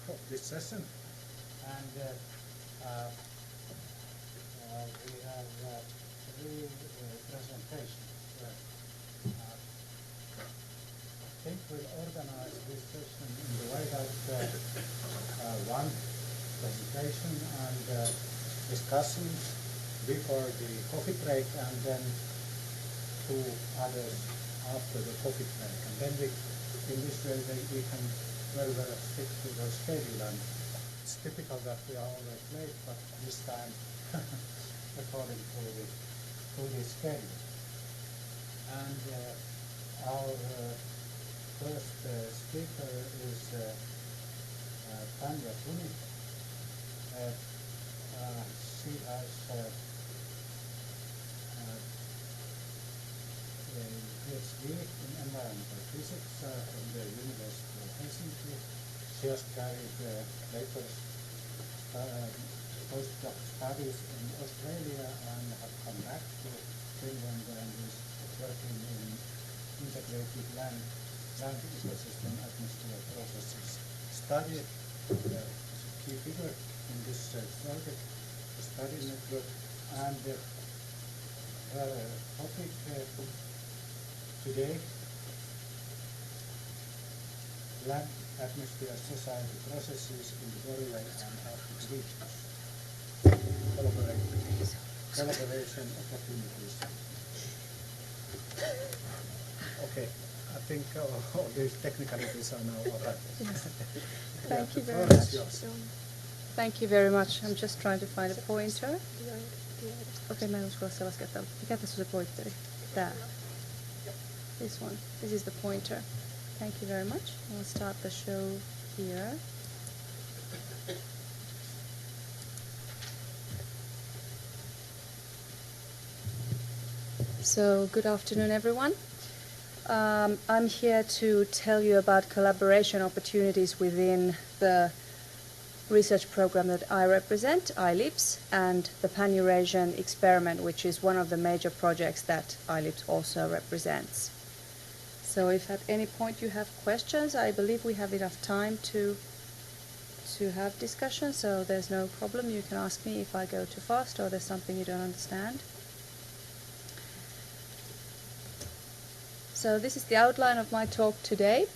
of this session. And we have three presentations. I think we'll organize this session in the way that one presentation and discussion before the coffee break, and then two others after the coffee break. And then in this way we can very well stick to the schedule. And it's typical that we are always late, but this time according to the schedule. And our first speaker is Tanja Suni. She has a PhD in environmental physics from the University of Helsinki. She has carried latest postdoc studies in Australia and have come back to Finland and is working in integrated land ecosystem atmosphere processes study. Is a key figure in this project, the study network, and her topic today, land atmosphere society processes in the boreal and Arctic regions. Collaboration opportunities. Okay, I think all these technicalities are now all right. Yes. Thank you very much. Thank you very much. I'm just trying to find a pointer. Okei, mä en uskalla se laskea tällä. Mikä tässä on se pointeri? Tää. This one. This is the pointer. Thank you very much. We'll start the show here. So, good afternoon, everyone. I'm here to tell you about collaboration opportunities within the research program that I represent, iLEAPS, and the Pan-Eurasian experiment, which is one of the major projects that iLEAPS also represents. So if at any point you have questions, I believe we have enough time to have discussion, so there's no problem. You can ask me if I go too fast or there's something you don't understand. So this is the outline of my talk today.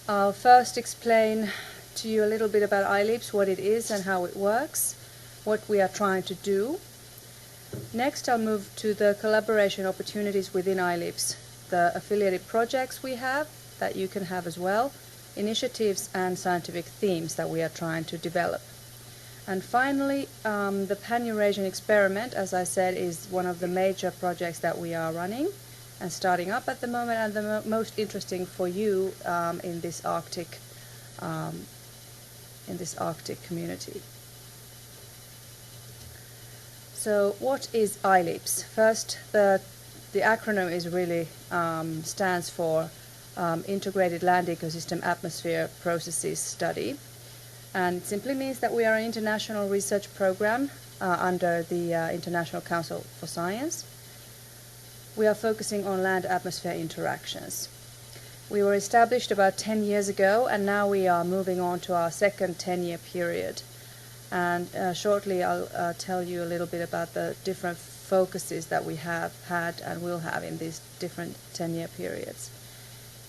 I'll first explain to you a little bit about iLEAPS, what it is and how it works, what we are trying to do. Next, I'll move to the collaboration opportunities within iLEAPS, the affiliated projects we have that you can have as well, initiatives and scientific themes that we are trying to develop. And finally, the Pan-Eurasian experiment, as I said, is one of the major projects that we are running and starting up at the moment, and the most interesting for you in this Arctic community. So, what is iLEAPS? First, the acronym is really stands for Integrated Land Ecosystem Atmosphere Processes Study, and it simply means that we are an international research program under the International Council for Science. We are focusing on land-atmosphere interactions. We were established about 10 years ago, and now we are moving on to our second 10-year period. And shortly I'll tell you a little bit about the different focuses that we have had and will have in these different 10-year periods.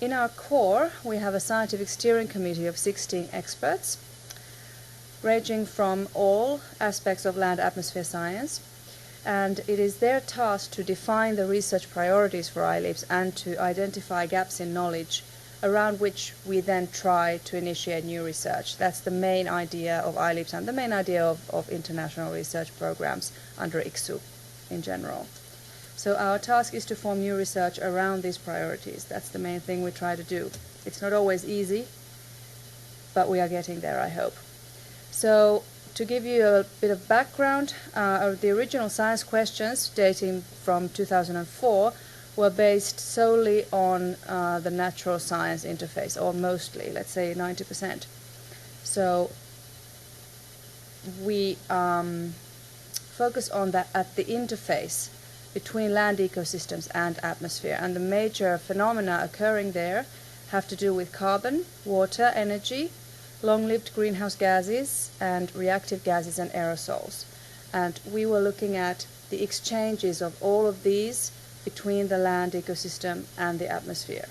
In our core, we have a scientific steering committee of 16 experts, ranging from all aspects of land-atmosphere science. And it is their task to define the research priorities for iLEAPS and to identify gaps in knowledge around which we then try to initiate new research. That's the main idea of iLEAPS and the main idea of international research programs under ICSU in general. So our task is to form new research around these priorities. That's the main thing we try to do. It's not always easy, but we are getting there, I hope. So, to give you a bit of background, the original science questions dating from 2004 were based solely on the natural science interface, or mostly, let's say 90%. So we focus on that at the interface between land ecosystems and atmosphere, and the major phenomena occurring there have to do with carbon, water, energy, long-lived greenhouse gases and reactive gases and aerosols. And we were looking at the exchanges of all of these between the land ecosystem and the atmosphere.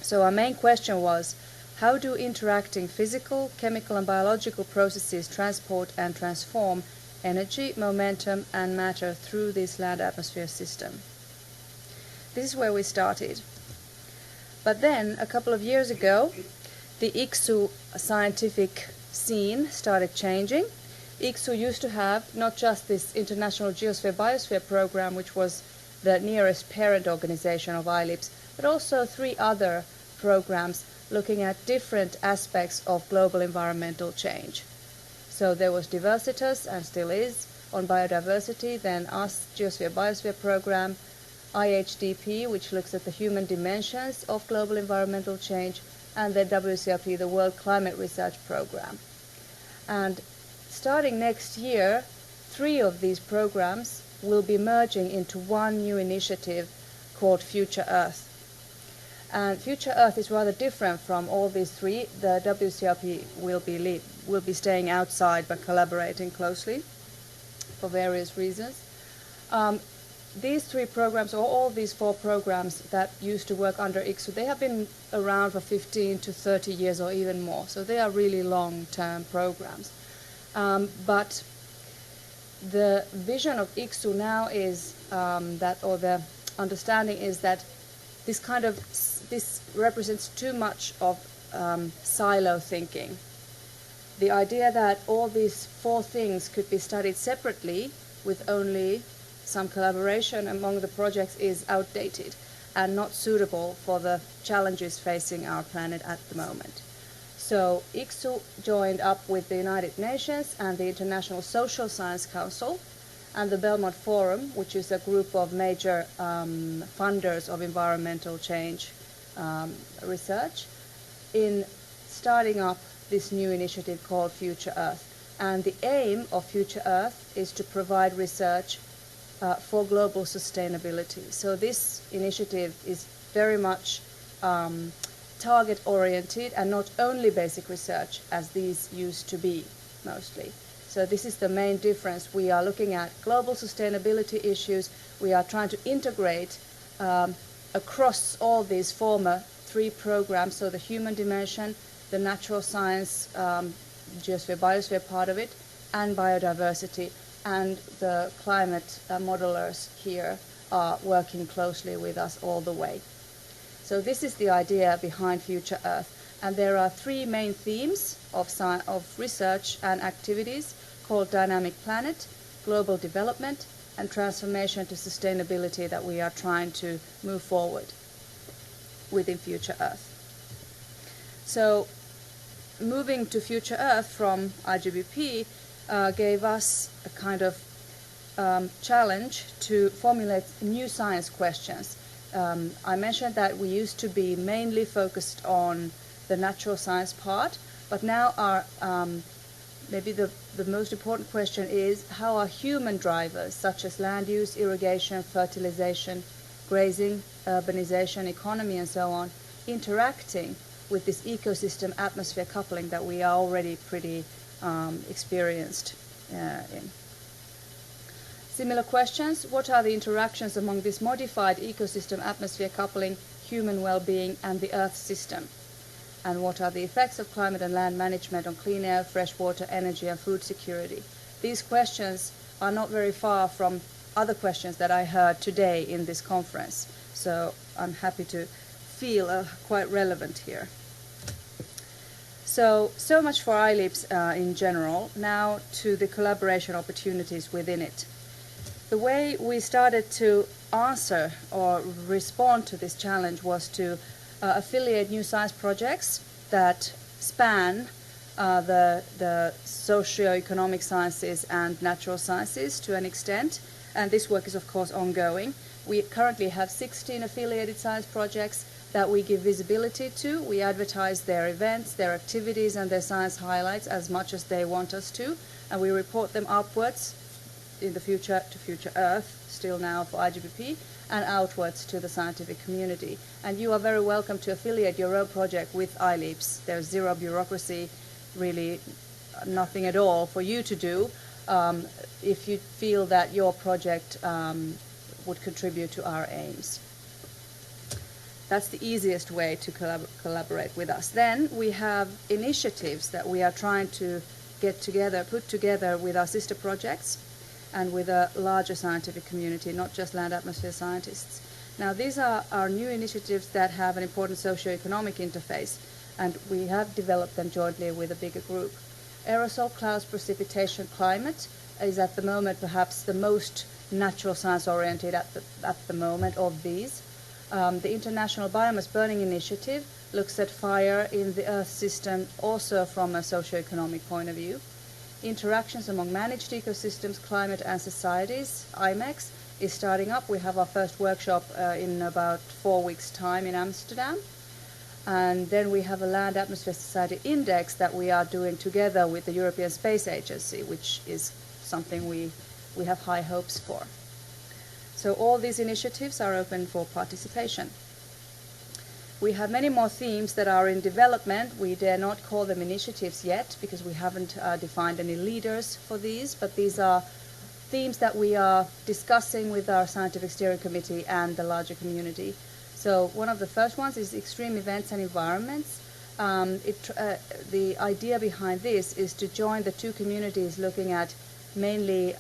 So our main question was, how do interacting physical, chemical and biological processes transport and transform energy, momentum and matter through this land-atmosphere system? This is where we started. But then, a couple of years ago, the ICSU scientific scene started changing. ICSU used to have not just this International Geosphere-Biosphere program, which was the nearest parent organization of iLEAPS, but also 3 other programs looking at different aspects of global environmental change. So there was Diversitas, and still is, on biodiversity, then us, Geosphere-Biosphere program, IHDP, which looks at the human dimensions of global environmental change, and then WCRP, the World Climate Research Program. And starting next year, 3 of these programs will be merging into one new initiative called Future Earth. And Future Earth is rather different from all these 3. The WCRP will be staying outside but collaborating closely for various reasons. These 3 programs, or all these 4 programs that used to work under ICSU, they have been around for 15 to 30 years or even more. So they are really long-term programs. But the vision of ICSU now is or the understanding is that this represents too much of silo thinking. The idea that all these 4 things could be studied separately with only some collaboration among the projects is outdated and not suitable for the challenges facing our planet at the moment. So ICSU joined up with the United Nations and the International Social Science Council and the Belmont Forum, which is a group of major funders of environmental change research, in starting up this new initiative called Future Earth. And the aim of Future Earth is to provide research for global sustainability. So this initiative is very much target-oriented and not only basic research as these used to be mostly. So this is the main difference. We are looking at global sustainability issues. We are trying to integrate across all these former 3 programs, so the human dimension, the natural science, geosphere-biosphere part of it, and biodiversity. And the climate modelers here are working closely with us all the way. So this is the idea behind Future Earth. And there are 3 main themes of research and activities called Dynamic Planet, Global Development, and Transformation to Sustainability that we are trying to move forward within Future Earth. So moving to Future Earth from IGBP gave us a kind of challenge to formulate new science questions. I mentioned that we used to be mainly focused on the natural science part, but now our maybe the most important question is, how are human drivers such as land use, irrigation, fertilization, grazing, urbanization, economy and so on interacting with this ecosystem atmosphere coupling that we are already pretty experienced in. Similar questions: what are the interactions among this modified ecosystem atmosphere coupling, human well-being and the Earth system? And what are the effects of climate and land management on clean air, fresh water, energy and food security? These questions are not very far from other questions that I heard today in this conference, so I'm happy to feel quite relevant here. So much for iLEAPS in general. Now to the collaboration opportunities within it. The way we started to answer or respond to this challenge was to affiliate new science projects that span the socio-economic sciences and natural sciences to an extent, and this work is of course ongoing. We currently have 16 affiliated science projects that we give visibility to. We advertise their events, their activities and their science highlights as much as they want us to, and we report them upwards in the future to Future Earth, still now for IGBP, and outwards to the scientific community. And you are very welcome to affiliate your own project with iLEAPS. There's zero bureaucracy. really nothing at all for you to do if you feel that your project would contribute to our aims. That's the easiest way to collaborate with us. Then we have initiatives that we are trying to put together with our sister projects and with a larger scientific community, not just land atmosphere scientists. Now, these are our new initiatives that have an important socio-economic interface, and we have developed them jointly with a bigger group. Aerosol clouds precipitation climate is at the moment perhaps the most natural science oriented at the moment of these. The International Biomass Burning Initiative looks at fire in the Earth system also from a socio-economic point of view. Interactions among managed ecosystems, climate and societies, IMEX, is starting up. We have our first workshop in about 4 weeks' time in Amsterdam. And then we have a Land Atmosphere Society Index that we are doing together with the European Space Agency, which is something we have high hopes for. So all these initiatives are open for participation. We have many more themes that are in development. We dare not call them initiatives yet because we haven't defined any leaders for these, but these are themes that we are discussing with our scientific steering committee and the larger community. So one of the first ones is extreme events and environments. The idea behind this is to join the two communities looking at mainly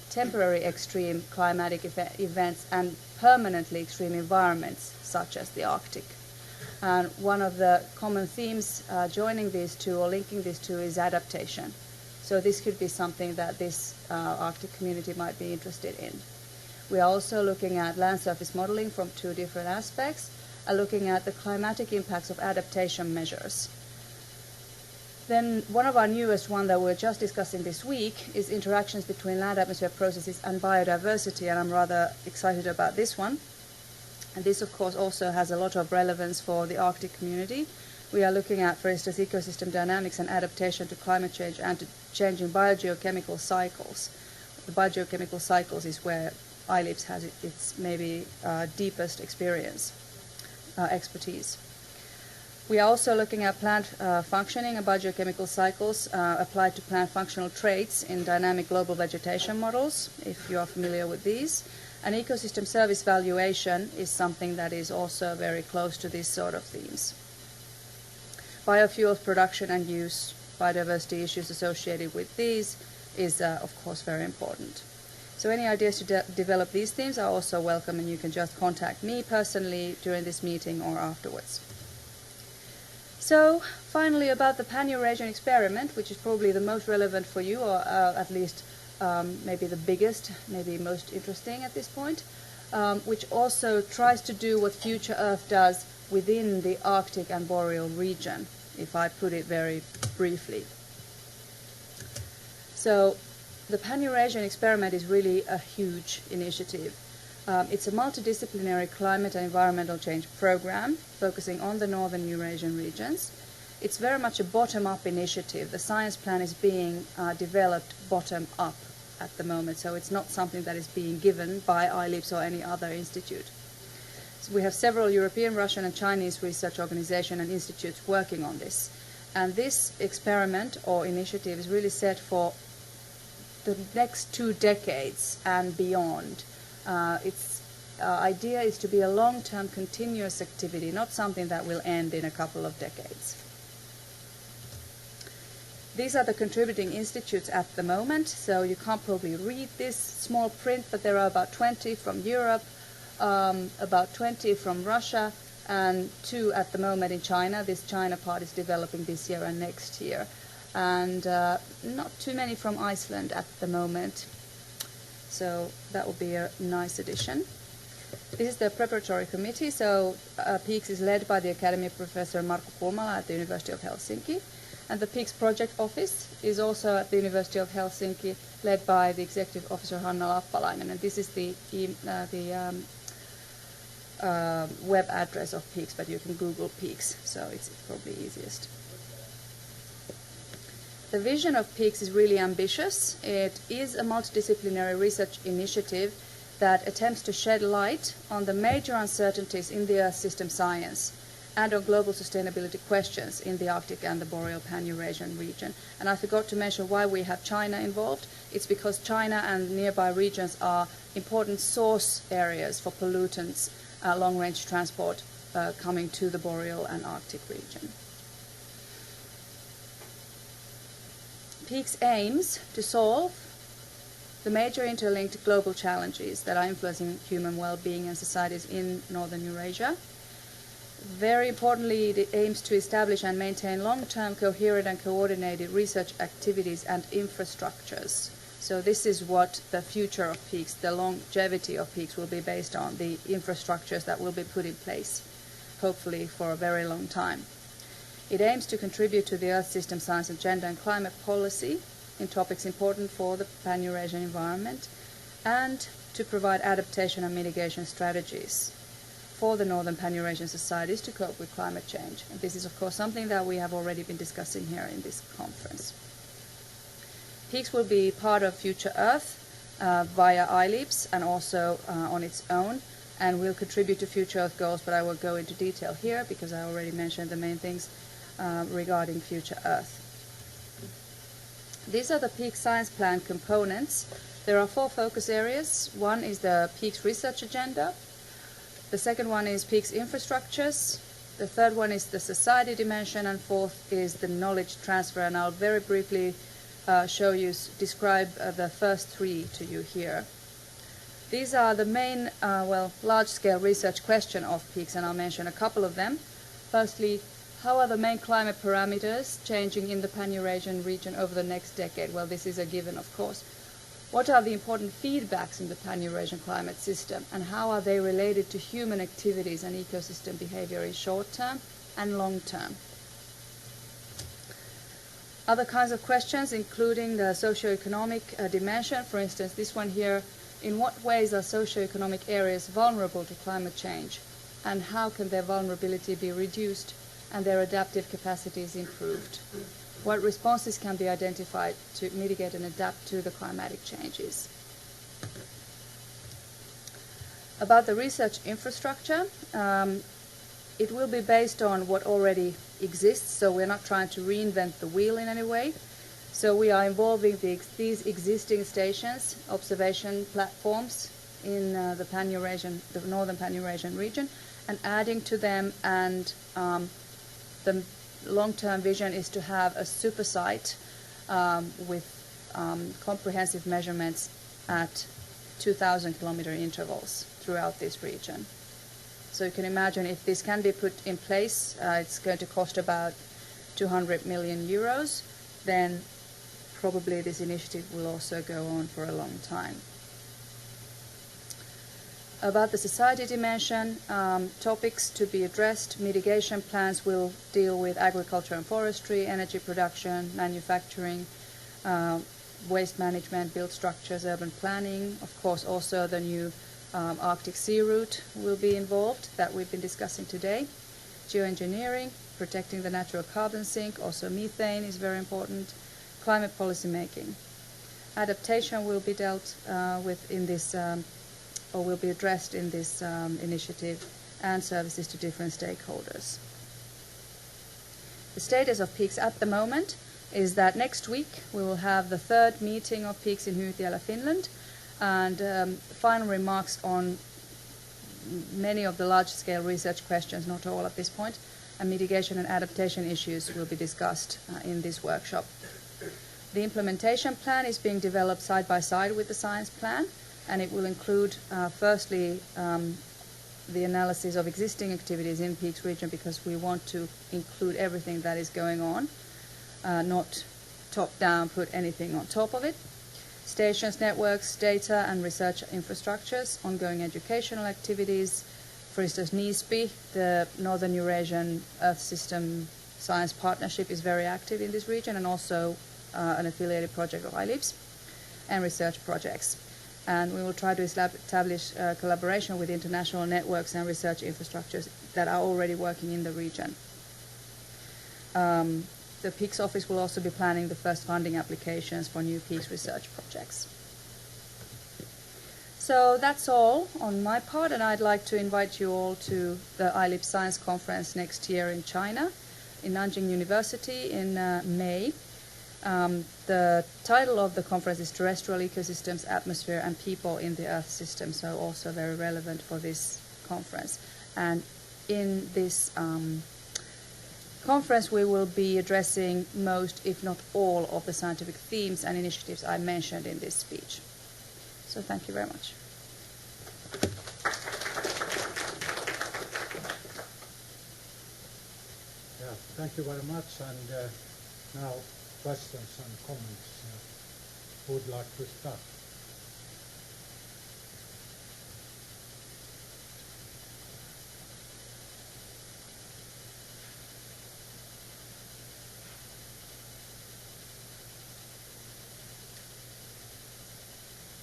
temporary extreme climatic events and permanently extreme environments such as the Arctic. And one of the common themes joining these two or linking these two is adaptation. So this could be something that this Arctic community might be interested in. We are also looking at land surface modeling from two different aspects, looking at the climatic impacts of adaptation measures. Then one of our newest one that we're just discussing this week is interactions between land atmosphere processes and biodiversity, and I'm rather excited about this one. And this, of course, also has a lot of relevance for the Arctic community. We are looking at, for instance, ecosystem dynamics and adaptation to climate change and to changing biogeochemical cycles. The biogeochemical cycles is where iLEAPS has its maybe deepest expertise. We are also looking at plant functioning and biogeochemical cycles applied to plant functional traits in dynamic global vegetation models, if you are familiar with these. And ecosystem service valuation is something that is also very close to these sort of themes. Biofuels production and use, biodiversity issues associated with these is, of course, very important. So any ideas to develop these themes are also welcome, and you can just contact me personally during this meeting or afterwards. So finally, about the Pan-Eurasian experiment, which is probably the most relevant for you, or at least maybe the biggest, maybe most interesting at this point, which also tries to do what Future Earth does within the Arctic and boreal region, if I put it very briefly. So the Pan-Eurasian experiment is really a huge initiative. It's a multidisciplinary climate and environmental change program focusing on the northern Eurasian regions. It's very much a bottom-up initiative. The science plan is being developed bottom-up at the moment, so it's not something that is being given by iLEAPS or any other institute. So we have several European, Russian and Chinese research organizations and institutes working on this. And this experiment or initiative is really set for the next 2 decades and beyond. Its idea is to be a long-term continuous activity, not something that will end in a couple of decades. These are the contributing institutes at the moment, so you can't probably read this small print, but there are about 20 from Europe, about 20 from Russia, and 2 at the moment in China. This China part is developing this year and next year. And not too many from Iceland at the moment. So that will be a nice addition. This is the preparatory committee. So PEEX is led by the Academy Professor Markku Kulmala at the University of Helsinki. And the PEEX project office is also at the University of Helsinki, led by the Executive Officer Hanna Lappalainen. And this is the web address of PEEX, but you can Google PEEX, so it's probably easiest. The vision of PEEX is really ambitious. It is a multidisciplinary research initiative that attempts to shed light on the major uncertainties in the Earth system science and on global sustainability questions in the Arctic and the boreal Pan-Eurasian region. And I forgot to mention why we have China involved. It's because China and nearby regions are important source areas for pollutants, long-range transport coming to the boreal and Arctic region. PEEX aims to solve the major interlinked global challenges that are influencing human well-being and societies in northern Eurasia. Very importantly, it aims to establish and maintain long-term coherent and coordinated research activities and infrastructures. So this is what the future of PEEX, the longevity of PEEX, will be based on, the infrastructures that will be put in place, hopefully for a very long time. It aims to contribute to the Earth system science agenda and climate policy in topics important for the Pan-Eurasian environment, and to provide adaptation and mitigation strategies for the northern Pan-Eurasian societies to cope with climate change. And this is, of course, something that we have already been discussing here in this conference. PEEX will be part of Future Earth via iLEAPS and also on its own, and will contribute to Future Earth goals, but I will go into detail here because I already mentioned the main things regarding Future Earth. These are the PEEX science plan components. There are 4 focus areas. One is the PEEX research agenda. The second one is PEEX infrastructures. The third one is the society dimension, and fourth is the knowledge transfer. And I'll very briefly describe the first 3 to you here. These are the main, large-scale research question of PEEX, and I'll mention a couple of them. Firstly, how are the main climate parameters changing in the Pan-Eurasian region over the next decade? Well, this is a given, of course. What are the important feedbacks in the Pan-Eurasian climate system, and how are they related to human activities and ecosystem behavior in short term and long term? Other kinds of questions, including the socio-economic dimension, for instance, this one here, in what ways are socio-economic areas vulnerable to climate change, and how can their vulnerability be reduced and their adaptive capacities improved? What responses can be identified to mitigate and adapt to the climatic changes? About the research infrastructure, it will be based on what already exists, so we're not trying to reinvent the wheel in any way. So we are involving these existing stations, observation platforms in the northern Pan-Eurasian region, and adding to them, and the long-term vision is to have a super site with comprehensive measurements at 2,000 kilometer intervals throughout this region. So you can imagine if this can be put in place, it's going to cost about 200 million euros, then probably this initiative will also go on for a long time. About the society dimension, topics to be addressed, mitigation plans will deal with agriculture and forestry, energy production, manufacturing, waste management, built structures, urban planning. Of course, also the new Arctic sea route will be involved that we've been discussing today. Geoengineering, protecting the natural carbon sink, also methane is very important. Climate policy making. Adaptation will be dealt with in this or will be addressed in this initiative, and services to different stakeholders. The status of PEEX at the moment is that next week we will have the 3rd meeting of PEEX in Hyvinkää, Finland, and final remarks on many of the large-scale research questions, not all at this point, and mitigation and adaptation issues will be discussed in this workshop. The implementation plan is being developed side by side with the science plan, and it will include, firstly, the analysis of existing activities in PEEX region, because we want to include everything that is going on, not top-down put anything on top of it. Stations, networks, data and research infrastructures, ongoing educational activities. For instance, NISP, the Northern Eurasian Earth System Science Partnership, is very active in this region, and also an affiliated project of iLEAPS, and research projects. And we will try to establish collaboration with international networks and research infrastructures that are already working in the region. The PEEX office will also be planning the first funding applications for new PEEX research projects. So that's all on my part, and I'd like to invite you all to the iLEAPS Science Conference next year in China, in Nanjing University in May. The title of the conference is Terrestrial Ecosystems, Atmosphere and People in the Earth System, so also very relevant for this conference. And in this conference we will be addressing most, if not all, of the scientific themes and initiatives I mentioned in this speech. So thank you very much. Yeah, thank you very much. And now questions and comments. Who would like to start?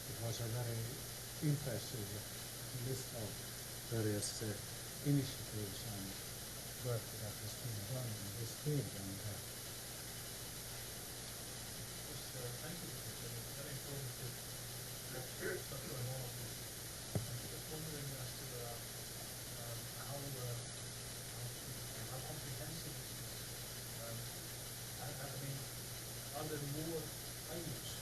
It was a very impressive list of various initiatives and work that has been done in this field. And thank you. It's very informative stuff going on. I'm just wondering as to how comprehensive this is. I mean, are there more iLEAPS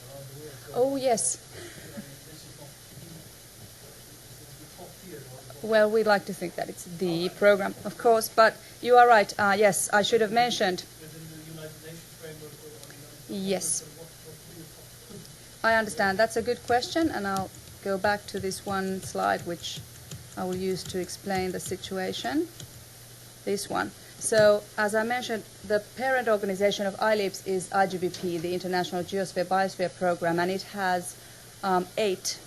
around the world? Oh, yes. I mean, this is not the top tier. Well, we'd like to think that it's the program, of course, but you are right. Yes, I should have mentioned. Within the United Nations framework or Yes. what do you talk? I understand. That's a good question, and I'll go back to this one slide, which I will use to explain the situation. This one. So, as I mentioned, the parent organization of iLEAPS is IGBP, the International Geosphere Biosphere Program, and it has 8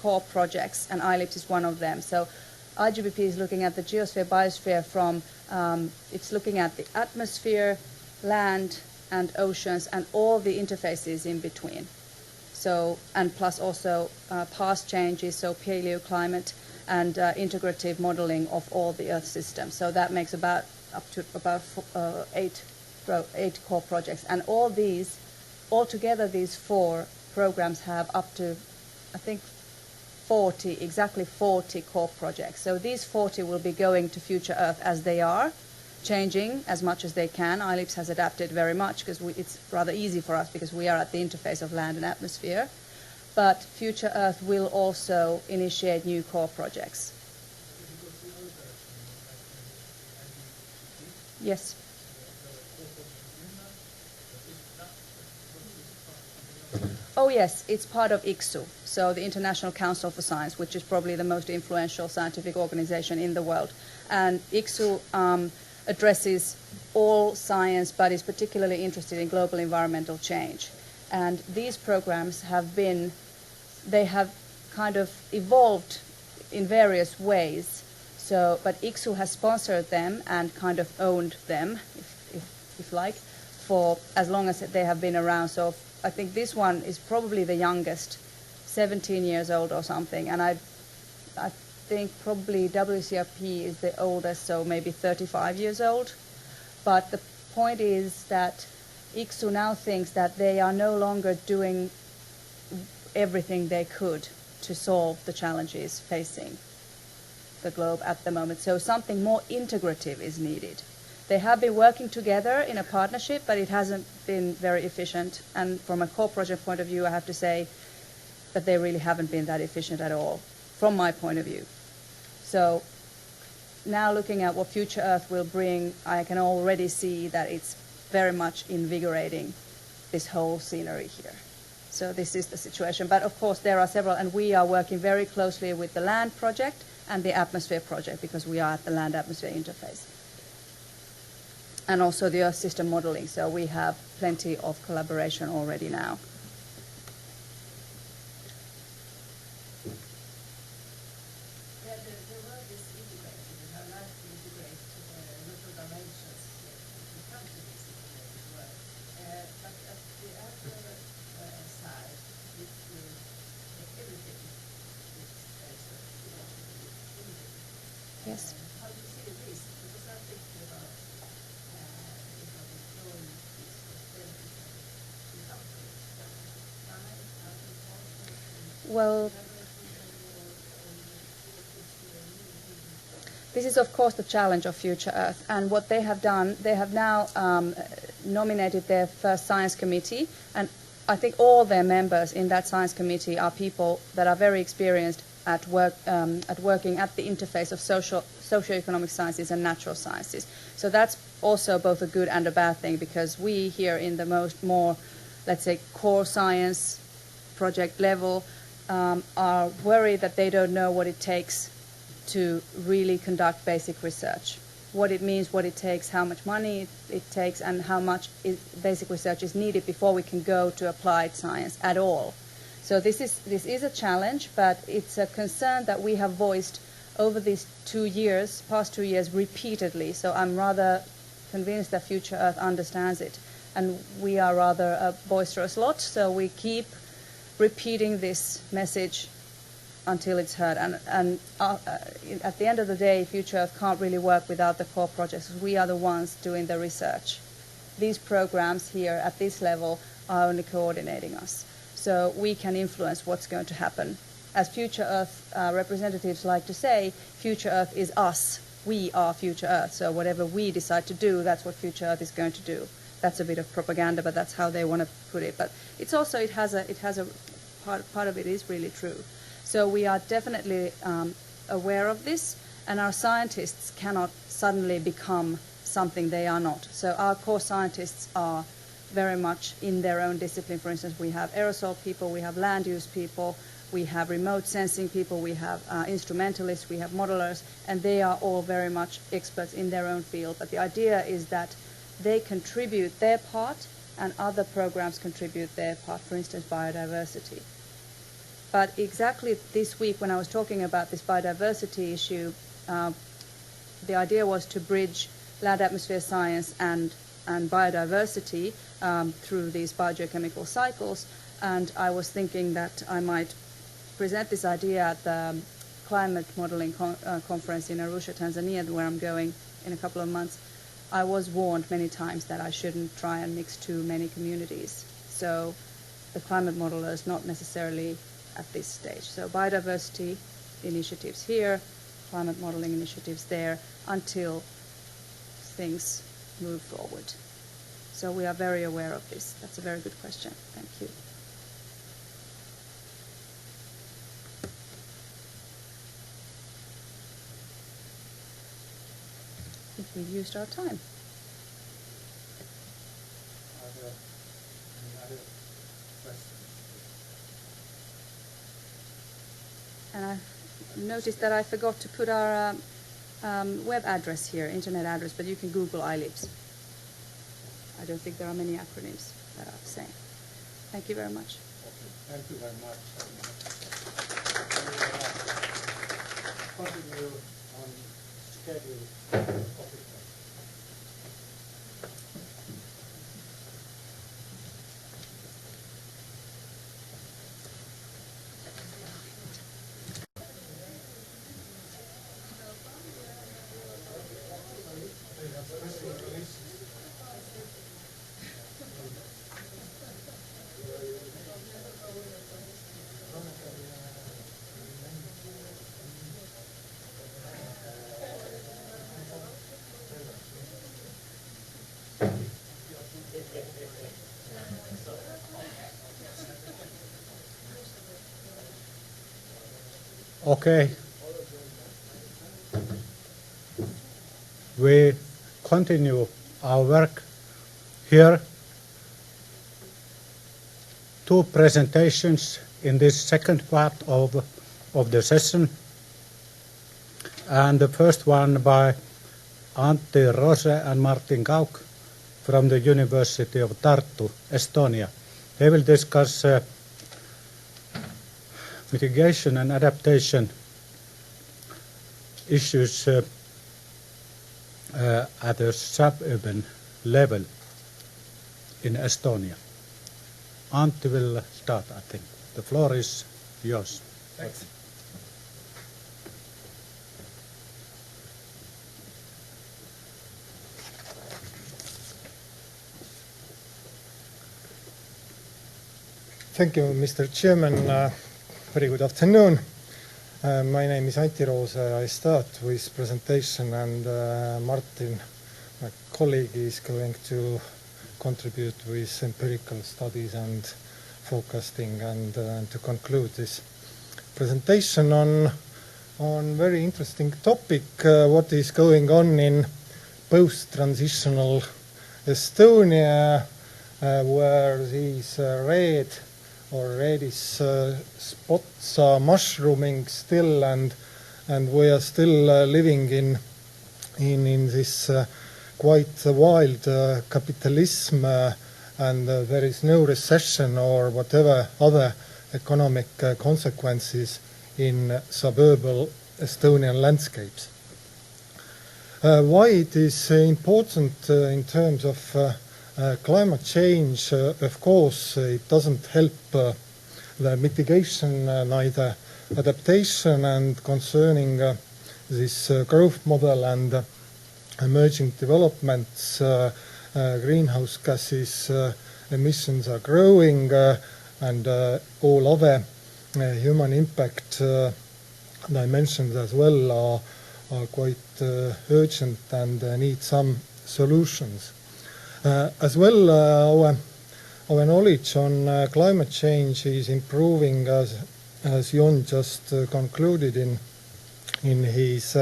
core projects, and iLEAPS is one of them. So, IGBP is looking at the geosphere biosphere from, it's looking at the atmosphere, land, and oceans, and all the interfaces in between. So, and plus also past changes, so paleoclimate, and integrative modeling of all the Earth system. So that makes about up to about 8 core projects, and all these, altogether these 4 programs have up to, I think, exactly 40 core projects. So these 40 will be going to Future Earth as they are, changing as much as they can. iLEAPS has adapted very much because it's rather easy for us because we are at the interface of land and atmosphere. But Future Earth will also initiate new core projects. Yes. Oh yes, it's part of ICSU, so the International Council for Science, which is probably the most influential scientific organization in the world. And ICSU addresses all science, but is particularly interested in global environmental change. And these programs they have kind of evolved in various ways. So, but ICSU has sponsored them and kind of owned them, if like, for as long as they have been around. So I think this one is probably the youngest, 17 years old or something, and I think probably WCRP is the oldest, so maybe 35 years old. But the point is that ICSU now thinks that they are no longer doing everything they could to solve the challenges facing the globe at the moment. So something more integrative is needed. They have been working together in a partnership, but it hasn't been very efficient. And from a core project point of view, I have to say that they really haven't been that efficient at all, from my point of view. So now looking at what Future Earth will bring, I can already see that it's very much invigorating this whole scenery here. So this is the situation. But of course there are several, and we are working very closely with the land project and the atmosphere project because we are at the land-atmosphere interface. And also the Earth system modeling, so we have plenty of collaboration already now. Yeah, the word is integrated, and I like to integrate local dimensions to come to this integrated word. But at the other side, it's everything is integrated. Yes. How do you see this? Because I'm thinking about deploying this benefit without it. Well, this is of course the challenge of Future Earth, and what they have done, they have now nominated their first science committee, and I think all their members in that science committee are people that are very experienced at working at the interface of socioeconomic sciences and natural sciences. So that's also both a good and a bad thing, because we here in the more, let's say, core science project level are worried that they don't know what it takes to really conduct basic research. What it means, what it takes, how much money it takes, and how much basic research is needed before we can go to applied science at all. So this is a challenge, but it's a concern that we have voiced over these past 2 years repeatedly. So I'm rather convinced that Future Earth understands it, and we are rather a boisterous lot, so we keep repeating this message until it's heard. And at the end of the day, Future Earth can't really work without the core projects. We are the ones doing the research. These programs here at this level are only coordinating us. So we can influence what's going to happen. As Future Earth representatives like to say, Future Earth is us. We are Future Earth. So whatever we decide to do, that's what Future Earth is going to do. That's a bit of propaganda, but that's how they want to put it. But it's also, it has a part of it is really true. So we are definitely aware of this, and our scientists cannot suddenly become something they are not. So our core scientists are very much in their own discipline. For instance, we have aerosol people, we have land use people, we have remote sensing people, we have instrumentalists, we have modelers, and they are all very much experts in their own field. But the idea is that they contribute their part and other programs contribute their part, for instance, biodiversity. But exactly this week when I was talking about this biodiversity issue, the idea was to bridge land atmosphere science and biodiversity through these biogeochemical cycles, and I was thinking that I might present this idea at the climate modeling conference in Arusha, Tanzania, where I'm going in a couple of months. I was warned many times that I shouldn't try and mix too many communities. So the climate modelers, not necessarily at this stage. So biodiversity initiatives here, climate modeling initiatives there, until things move forward. So we are very aware of this. That's a very good question. Thank you. I think we've used our time. Are there any other questions? And I noticed that I forgot to put our web address here, internet address, but you can Google iLEAPS. I don't think there are many acronyms that are the same. Thank you very much. Okay, thank you very much. Continue on schedule. Okay. We continue our work here. 2 presentations in this second part of the session. And the first one by Antti Roose and Martin Kauk from the University of Tartu, Estonia. They will discuss mitigation and adaptation issues at a suburban level in Estonia. Antti will start, I think. The floor is yours. Thanks. Thank you, Mr. Chairman. Very good afternoon. My name is Antti Roose. I start with presentation, and Martin, my colleague, is going to contribute with empirical studies and forecasting, and to conclude this presentation on very interesting topic, what is going on in post-transitional Estonia, where these reddish spots are mushrooming still, and we are still living in this quite wild capitalism, and there is no recession or whatever other economic consequences in suburban Estonian landscapes. Why it is important in terms of climate change? Of course, it doesn't help the mitigation, neither adaptation, and concerning this growth model and emerging developments, greenhouse gases emissions are growing, and all other human impact dimensions as well are quite urgent and need some solutions. As well, our knowledge on climate change is improving, as Jon just concluded in his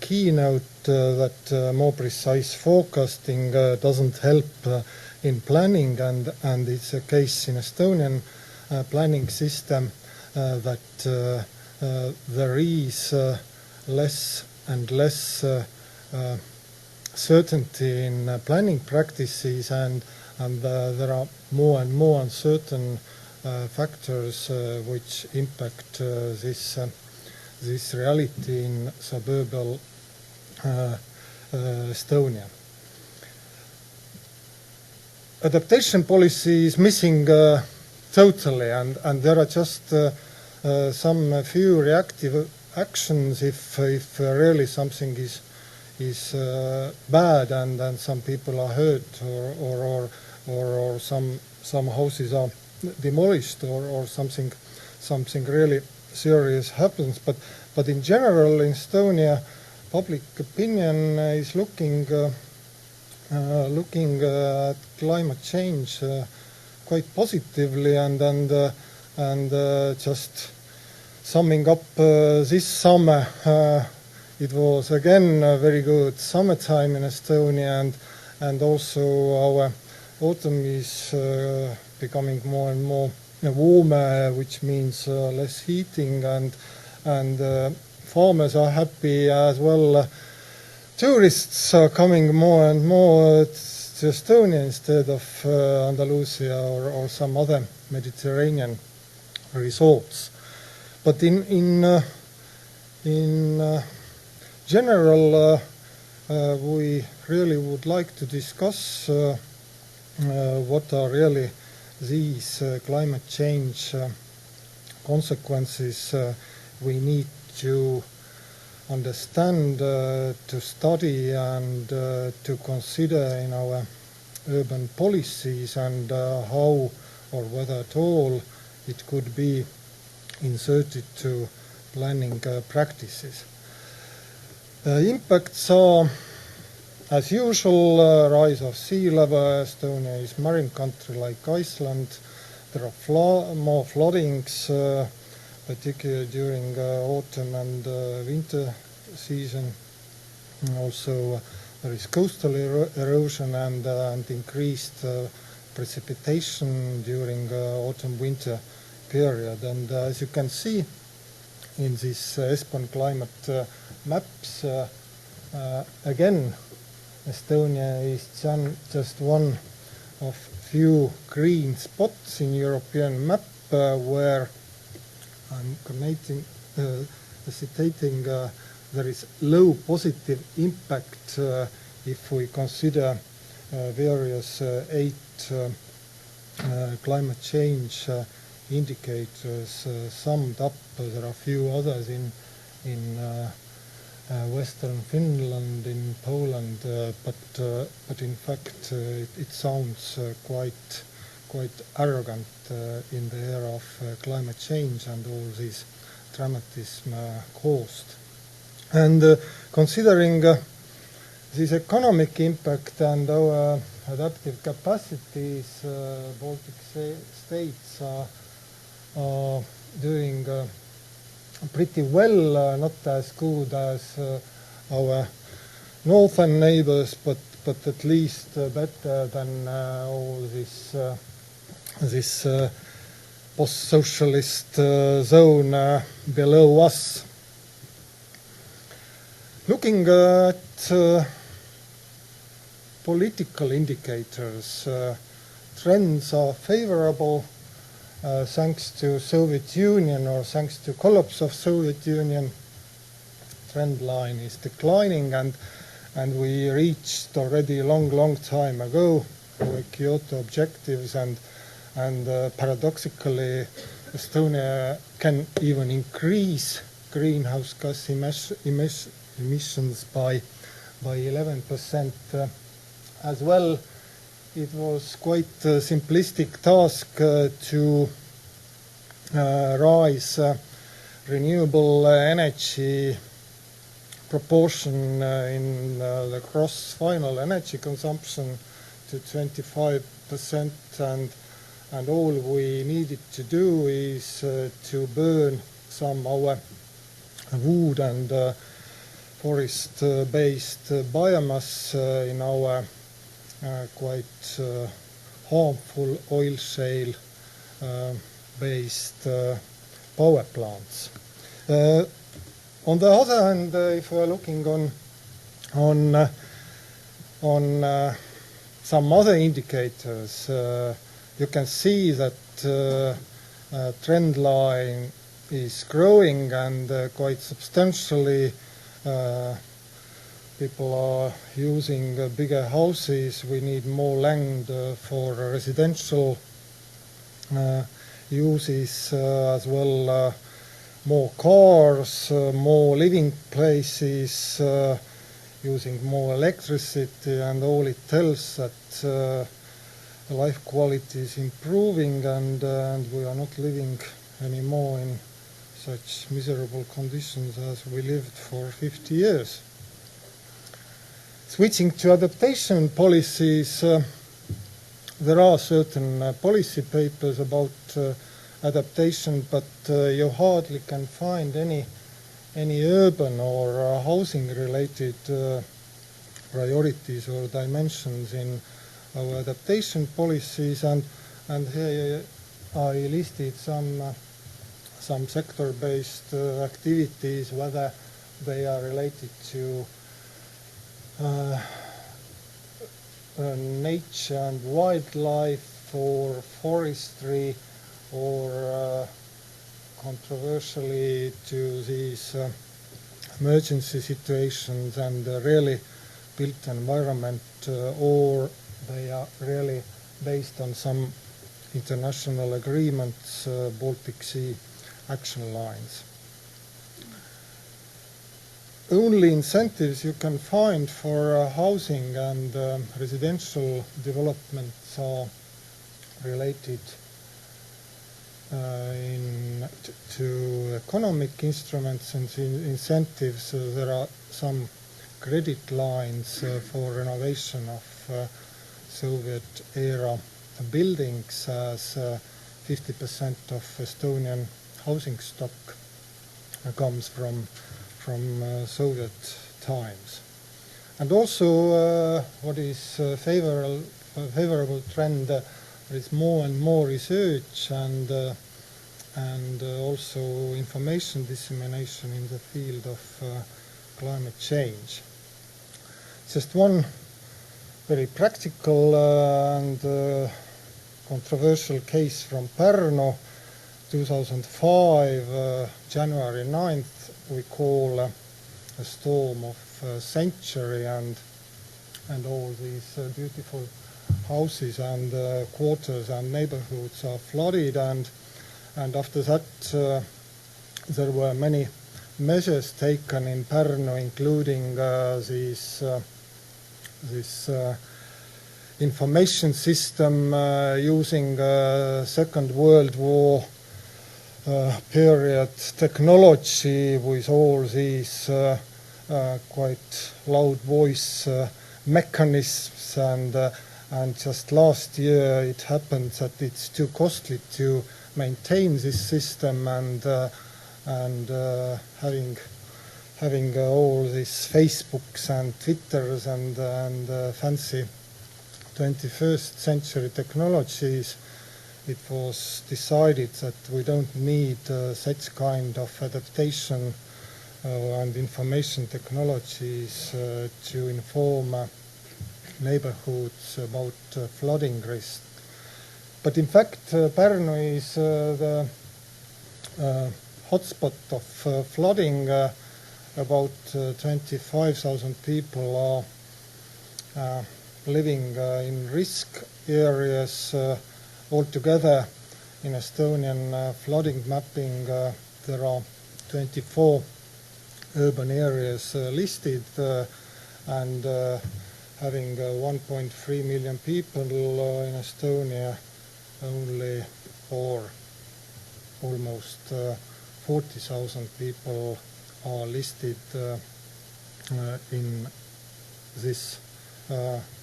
keynote, that more precise forecasting doesn't help in planning, and it's a case in Estonian planning system that there is less and less certainty in planning practices, and there are more and more uncertain factors which impact this reality in suburban Estonia. Adaptation policy is missing totally, and there are just some few reactive actions if really something is bad, and some people are hurt, or some houses are demolished, or something really serious happens. But in general, in Estonia, public opinion is looking at climate change quite positively, and just summing up this summer, it was again a very good summertime in Estonia, and also our autumn is becoming more and more warmer, which means less heating, and farmers are happy as well. Tourists are coming more and more to Estonia instead of Andalusia or some other Mediterranean resorts. But in general, we really would like to discuss what are really these climate change consequences we need to understand, to study, and to consider in our urban policies, and how or whether at all it could be inserted to planning practices. Impacts are, as usual, rise of sea level. Estonia is a marine country like Iceland. There are more floodings, particularly during autumn and winter season. Also, there is coastal erosion and increased precipitation during autumn-winter period. And as you can see in this ESPON climate maps, again, Estonia is just one of few green spots in European map where I'm citating there is low positive impact if we consider various 8 climate change indicators summed up. There are a few others in Western Finland, in Poland, but in fact it sounds quite quite arrogant in the era of climate change and all this dramatism caused. And considering this economic impact and our adaptive capacities, Baltic states are doing pretty well, not as good as our northern neighbors, but at least better than all this post-socialist zone below us. Looking at political indicators, trends are favorable thanks to Soviet Union or thanks to collapse of Soviet Union. Trend line is declining, and we reached already a long time ago our Kyoto objectives, and paradoxically Estonia can even increase greenhouse gas emissions by 11% as well. It was quite a simplistic task to rise renewable energy proportion in the gross final energy consumption to 25%, and all we needed to do is to burn some our wood and forest-based biomass in our quite harmful oil shale based power plants. On the other hand, if we are looking on some other indicators, you can see that trend line is growing and quite substantially. People are using bigger houses. We need more land for residential uses as well. More cars, more living places, using more electricity, and all it tells that life quality is improving, and we are not living anymore in such miserable conditions as we lived for 50 years. Switching to adaptation policies, there are certain policy papers about adaptation, but you hardly can find any urban or housing-related priorities or dimensions in our adaptation policies, and here I listed some sector-based activities, whether they are related to nature and wildlife or forestry, or controversially to these emergency situations and really built environment, or they are really based on some international agreements, Baltic Sea action lines. Only incentives you can find for housing and residential developments are related to economic instruments and incentives. There are some credit lines for renovation of Soviet-era buildings, as 50% of Estonian housing stock comes from Soviet times. And also what is favorable trend, there is more and more research and also information dissemination in the field of climate change. Just one very practical and controversial case from Pärnu, 2005, January 9th, we call a storm of century, and all these beautiful houses and quarters and neighborhoods are flooded, and after that there were many measures taken in Pärnu, including this information system using Second World War period technology with all these quite loud voice mechanisms, and just last year it happened that it's too costly to maintain this system, and having all these Facebooks and Twitters and fancy 21st century technologies, it was decided that we don't need such kind of adaptation and information technologies to inform neighborhoods about flooding risk. But in fact, Pärnu is the hotspot of flooding. About 25,000 people are living in risk areas. Altogether, in Estonian flooding mapping, there are 24 urban areas listed, and having 1.3 million people in Estonia, only almost 40,000 people are listed in this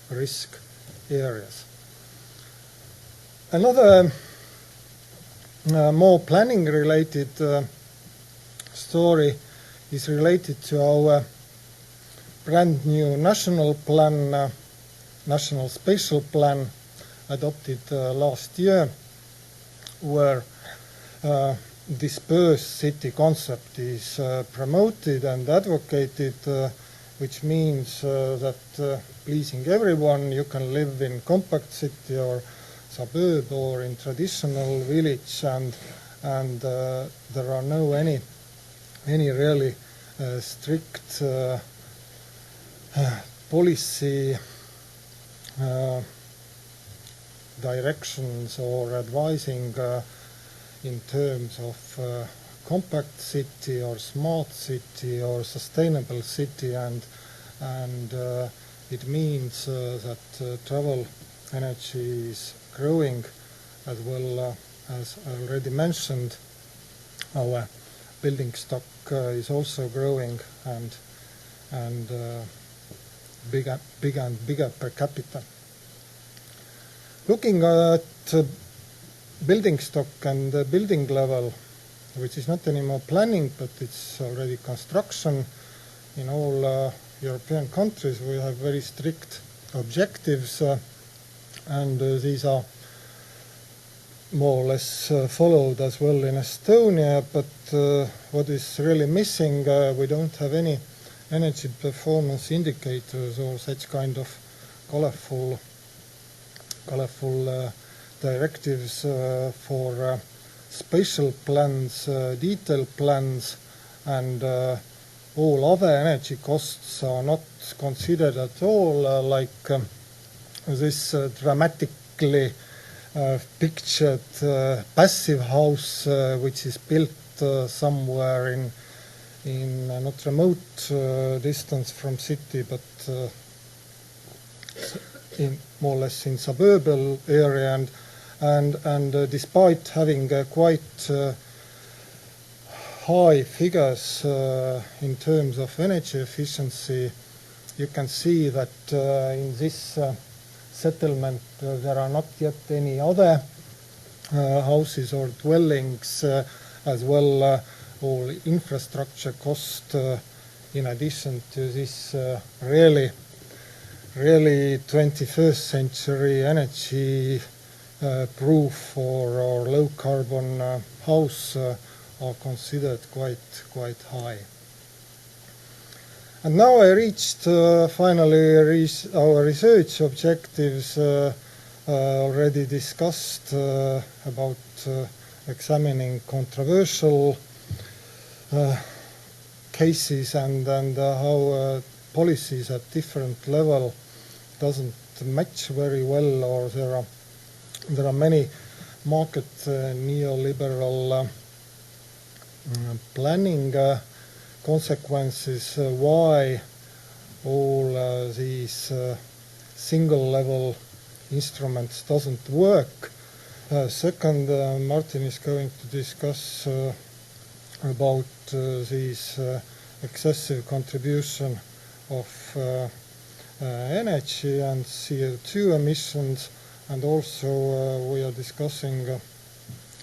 risk areas. Another more planning related story is related to our brand new national plan, national spatial plan adopted last year, where dispersed city concept is promoted and advocated, which means that pleasing everyone, you can live in compact city or suburb or in traditional village, and there are no any really strict policy directions or advising in terms of compact city or smart city or sustainable city, and it means that travel energy is growing, as well as already mentioned. Our building stock is also growing, and bigger and bigger per capita. Looking at building stock and the building level, which is not anymore planning, but it's already construction. In all European countries, we have very strict objectives, and these are more or less followed as well in Estonia. But what is really missing, we don't have any energy performance indicators or such kind of colorful directives for spatial plans, detailed plans, and all other energy costs are not considered at all, like this dramatically pictured passive house which is built somewhere in not remote distance from city, but in more or less in suburban area, and despite having quite high figures in terms of energy efficiency, you can see that in this settlement there are not yet any other houses or dwellings, as well all infrastructure cost in addition to this really 21st century energy proof or low carbon house are considered quite high. And now I reached finally our research objectives, already discussed about examining controversial cases and how policies at different level doesn't match very well, or there are many market neoliberal planning consequences why all these single level instruments doesn't work. Second, Martin is going to discuss about these excessive contribution of energy and CO2 emissions, and also we are discussing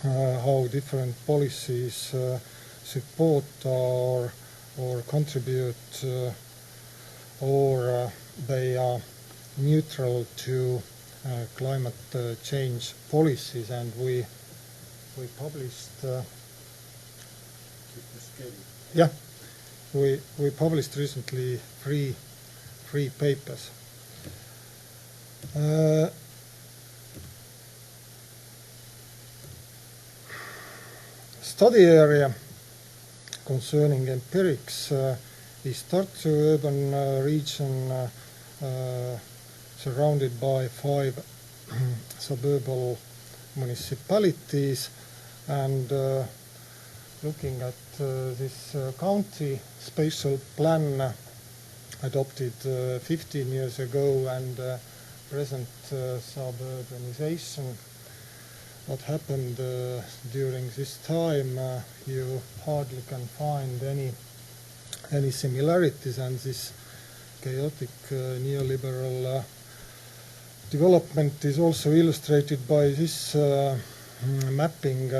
how different policies support or contribute or they are neutral to climate change policies. And we published we published recently three papers. Study area concerning empirics is Tartu urban region surrounded by 5 suburban municipalities, and looking at this county spatial plan adopted 15 years ago and present suburbanization, what happened during this time, you hardly can find any similarities, and this chaotic neoliberal development is also illustrated by this mapping.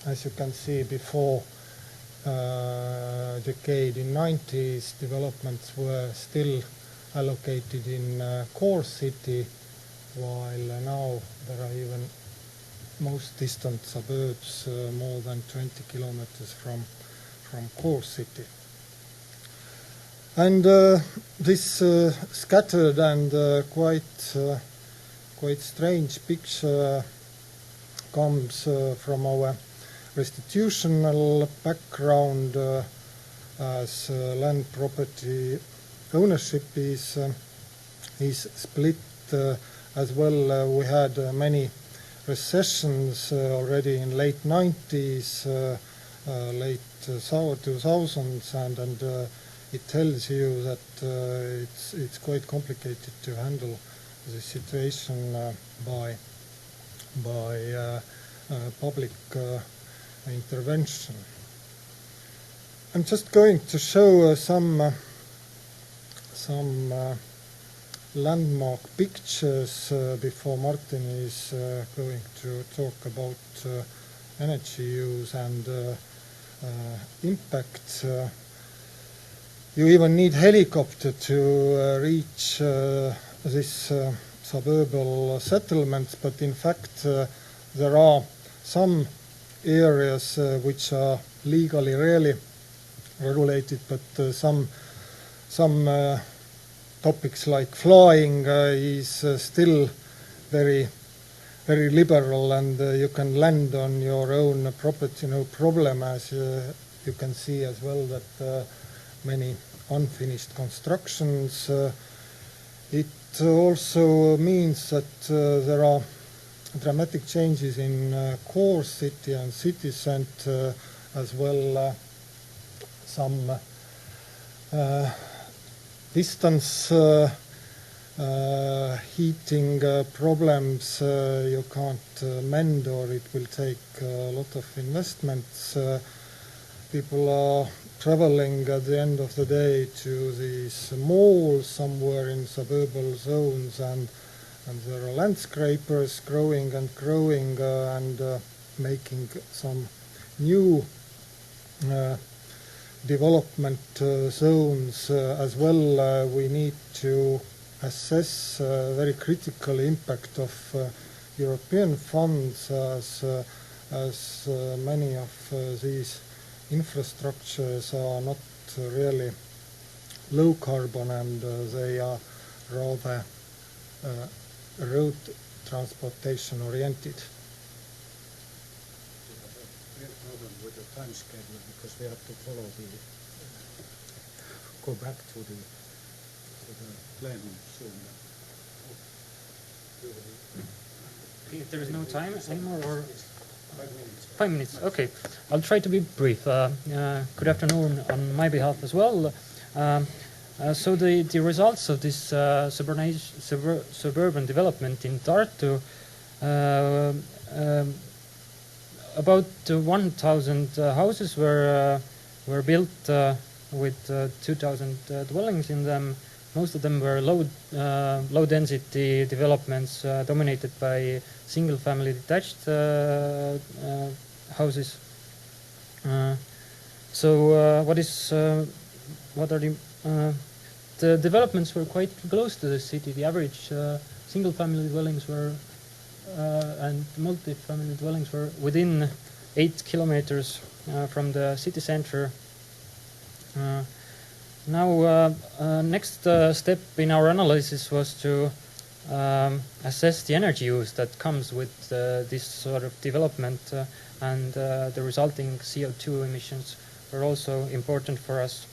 As you can see, before decade in 90s, developments were still allocated in core city, while now there are even most distant suburbs more than 20 kilometers from core city. And this scattered and quite strange picture comes from our restitutional background, as land property ownership is split as well. We had many recessions already in late 90s, late 2000s, and it tells you that it's quite complicated to handle the situation by public intervention. I'm just going to show some landmark pictures before Martin is going to talk about energy use and impact. You even need helicopter to reach this suburban settlements, but in fact there are some areas which are legally rarely regulated, but some topics like flying is still very liberal, and you can land on your own property, no problem, as you can see as well that many unfinished constructions. It also means that there are dramatic changes in core city and city center as well. Some distance heating problems you can't mend, or it will take a lot of investments. People are traveling at the end of the day to these malls somewhere in suburban zones, and there are landscapers growing and making some new development zones as well. We need to assess very critical impact of European funds, as many of these infrastructures are not really low carbon, and they are rather road transportation oriented. We have a problem with the time schedule because we have to follow go back to the plenum soon. If there is no time anymore, or 5 minutes. 5 minutes, okay. I'll try to be brief. Good afternoon on my behalf as well. So the results of this suburban development in Tartu, about 1,000 houses were built with 2,000 dwellings in them. Most of them were low density developments dominated by single family detached houses. What are the developments were quite close to the city. The average single family dwellings were and multi-family dwellings were within 8 kilometers from the city center. Next step in our analysis was to assess the energy use that comes with this sort of development, and the resulting CO2 emissions were also important for us.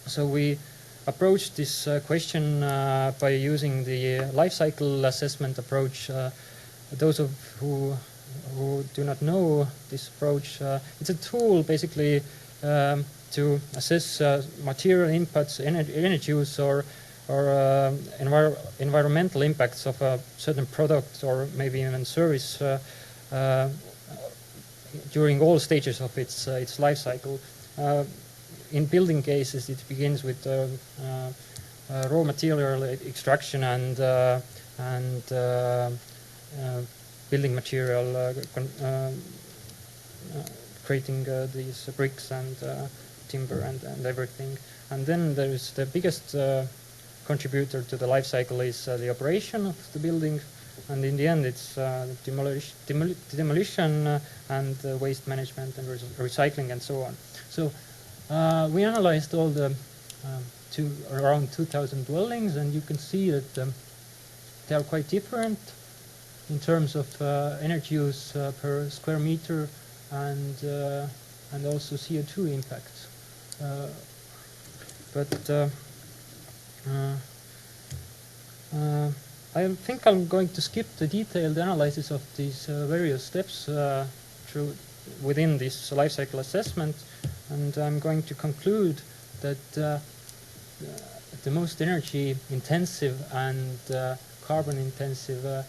So we approached this question by using the life cycle assessment approach. Those of who do not know this approach, it's a tool basically to assess material inputs, energy use, or environmental impacts of a certain product or maybe even service during all stages of its life cycle. In building cases, it begins with raw material extraction and building material, creating these bricks and timber and everything. And then there is the biggest contributor to the life cycle is the operation of the building, and in the end it's demolition and waste management and recycling and so on. So we analyzed all the around 2,000 dwellings, and you can see that they are quite different in terms of energy use per square meter and also CO2 impacts. I think I'm going to skip the detailed analysis of these various steps within this life cycle assessment, and I'm going to conclude that the most energy intensive and carbon intensive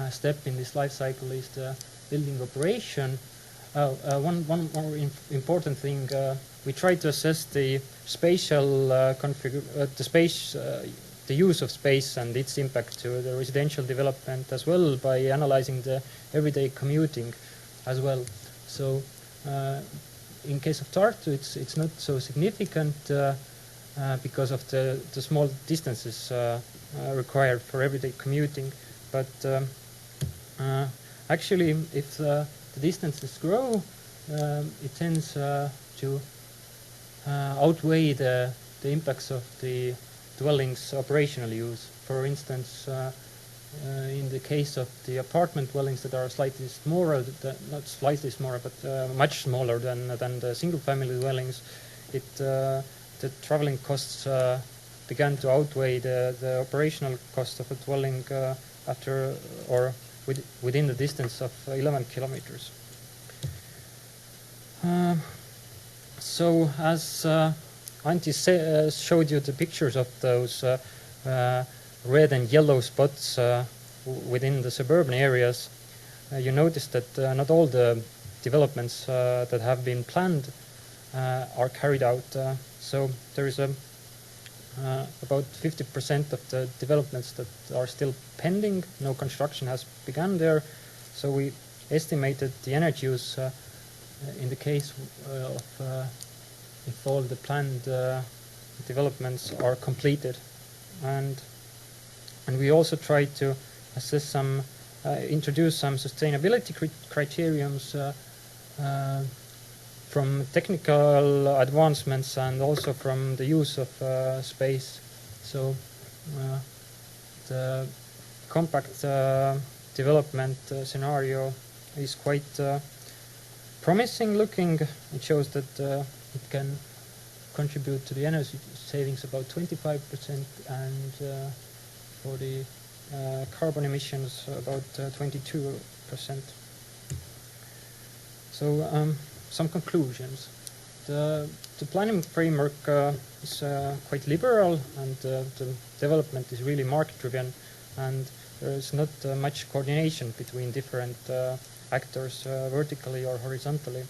step in this life cycle is the building operation. One more important thing, we try to assess the spatial the use of space and its impact to the residential development as well by analyzing the everyday commuting as well. So in case of Tartu, it's not so significant because of the small distances required for everyday commuting. But actually, if the distances grow, it tends to outweigh the impacts of the dwellings' operational use. For instance, in the case of the apartment dwellings that are slightly smaller, not slightly smaller, but much smaller than the single-family dwellings, the traveling costs began to outweigh the operational cost of a dwelling after or within the distance of 11 kilometers. So as Antti showed you the pictures of those red and yellow spots within the suburban areas, you notice that not all the developments that have been planned are carried out. So there is about 50% of the developments that are still pending. No construction has begun there. So we estimated the energy use in the case of if all the planned developments are completed, and we also tried to assess some, introduce some sustainability criteriums from technical advancements and also from the use of space. So the compact development scenario is quite promising looking. It shows that it can contribute to the energy savings about 25%, and for the carbon emissions about 22%. So some conclusions. the planning framework is quite liberal, and the development is really market-driven, and there is not much coordination between different actors vertically or horizontally.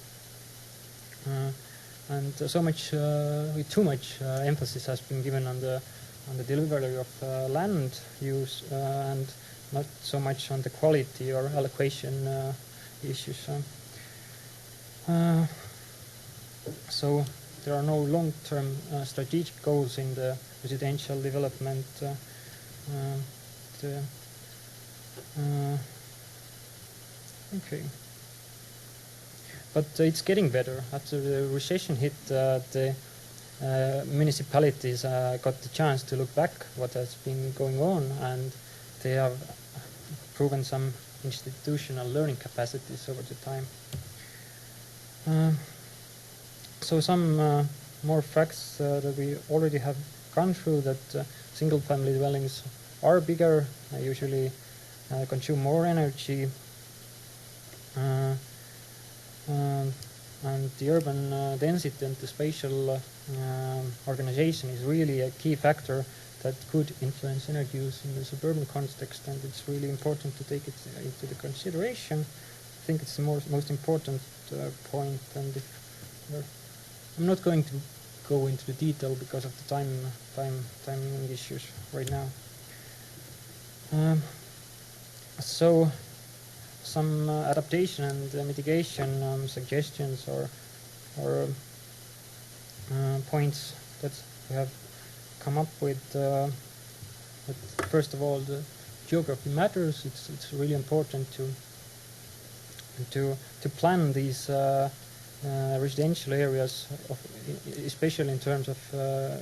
And so much, with too much emphasis has been given on the delivery of land use and not so much on the quality or allocation issues. So there are no long-term strategic goals in the residential development. Okay. But it's getting better. After the recession hit, the municipalities got the chance to look back what has been going on, and they have proven some institutional learning capacities over the time. So some more facts that we already have gone through, that single-family dwellings are bigger, usually consume more energy, and the urban density and the spatial organization is really a key factor that could influence energy use in the suburban context, and it's really important to take it into the consideration. I think it's the most important point, and I'm not going to go into the detail because of the timing issues right now. So some adaptation and mitigation suggestions or points that we have come up with. First of all, the geography matters. It's really important to plan these residential areas, especially in terms of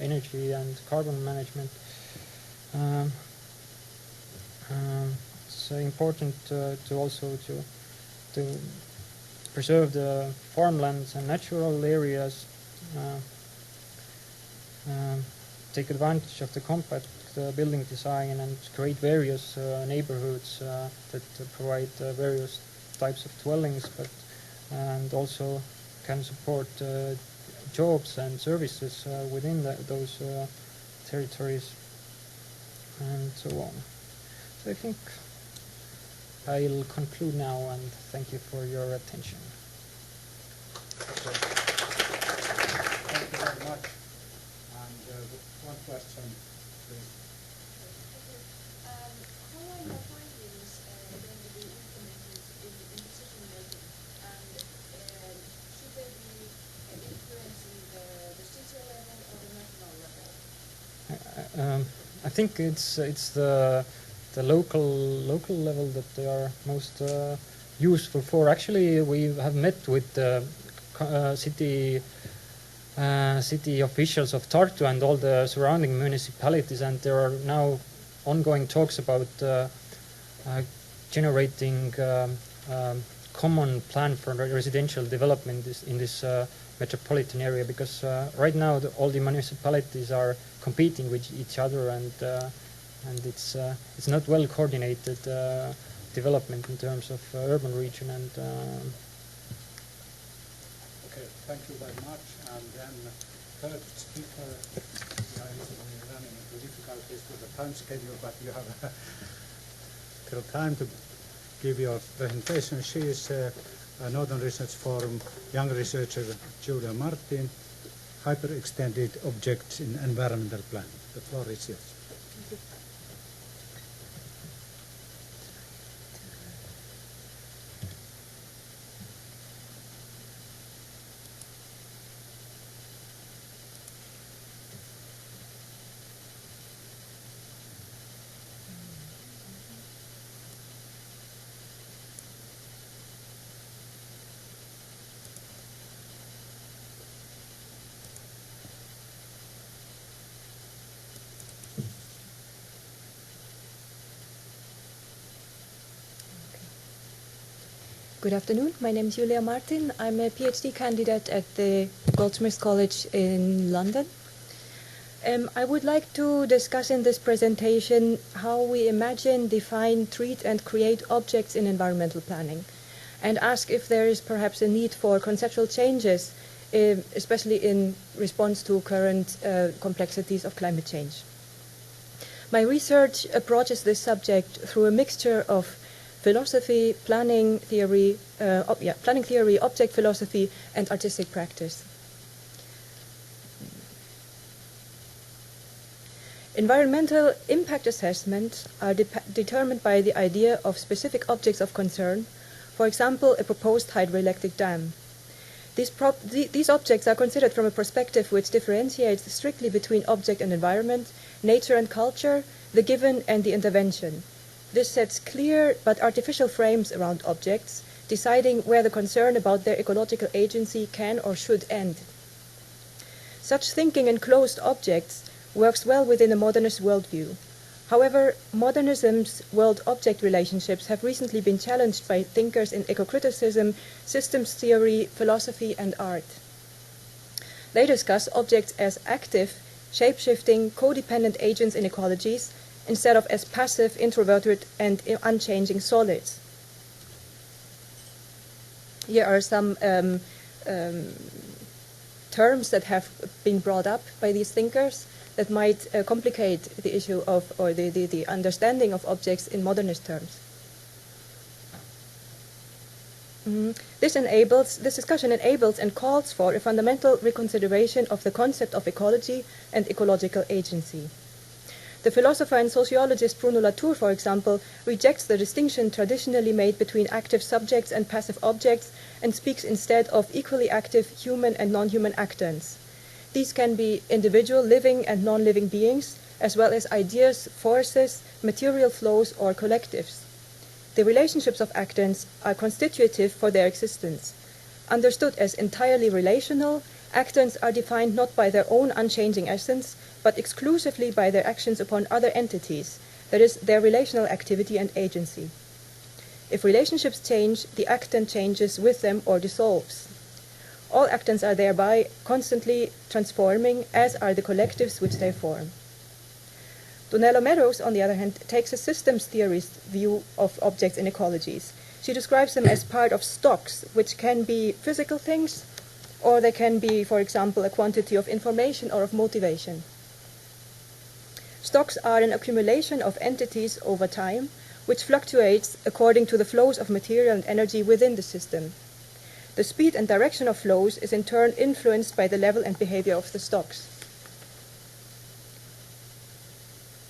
energy and carbon management. It's important to also to preserve the farmlands and natural areas, take advantage of the compact building design, and create various neighborhoods that provide various types of dwellings, and also can support jobs and services within those territories, and so on. So I think I'll conclude now, and thank you for your attention. Okay. Thank you very much. And one question, please. How are your findings going to be implemented in decision making, and should they be influencing the city level or the national level? I think it's the local level that they are most useful for. Actually, we have met with city officials of Tartu and all the surrounding municipalities, and there are now ongoing talks about generating common plan for residential development in this metropolitan area, because right now all the municipalities are competing with each other, and it's not well coordinated development in terms of urban region. And Okay, thank you very much. And then third speaker, we are running into difficulties with the time schedule, but you have still time to give your presentation. She is Northern Research Forum Young Researcher Julia Martin, Hyperextended Objects in Environmental Planning. The floor is yours. Good afternoon. My name is Julia Martin. I'm a PhD candidate at the Goldsmiths College in London. I would like to discuss in this presentation how we imagine, define, treat, and create objects in environmental planning, and ask if there is perhaps a need for conceptual changes especially in response to current complexities of climate change. My research approaches this subject through a mixture of philosophy, planning theory, object philosophy, and artistic practice. Environmental impact assessments are determined by the idea of specific objects of concern, for example, a proposed hydroelectric dam. These objects are considered from a perspective which differentiates strictly between object and environment, nature and culture, the given and the intervention. This sets clear but artificial frames around objects, deciding where the concern about their ecological agency can or should end. Such thinking in closed objects works well within a modernist worldview. However, modernism's world-object relationships have recently been challenged by thinkers in eco-criticism, systems theory, philosophy, and art. They discuss objects as active, shape-shifting, codependent agents in ecologies, instead of as passive, introverted, and unchanging solids. Here are some terms that have been brought up by these thinkers that might complicate the issue of, or the understanding of objects in modernist terms. This discussion enables and calls for a fundamental reconsideration of the concept of ecology and ecological agency. The philosopher and sociologist Bruno Latour, for example, rejects the distinction traditionally made between active subjects and passive objects and speaks instead of equally active human and non-human actants. These can be individual living and non-living beings, as well as ideas, forces, material flows, or collectives. The relationships of actants are constitutive for their existence. Understood as entirely relational, actants are defined not by their own unchanging essence, but exclusively by their actions upon other entities, that is, their relational activity and agency. If relationships change, the actant changes with them or dissolves. All actants are thereby constantly transforming, as are the collectives which they form. Donella Meadows, on the other hand, takes a systems theorist view of objects in ecologies. She describes them as part of stocks, which can be physical things, or they can be, for example, a quantity of information or of motivation. Stocks are an accumulation of entities over time, which fluctuates according to the flows of material and energy within the system. The speed and direction of flows is in turn influenced by the level and behavior of the stocks.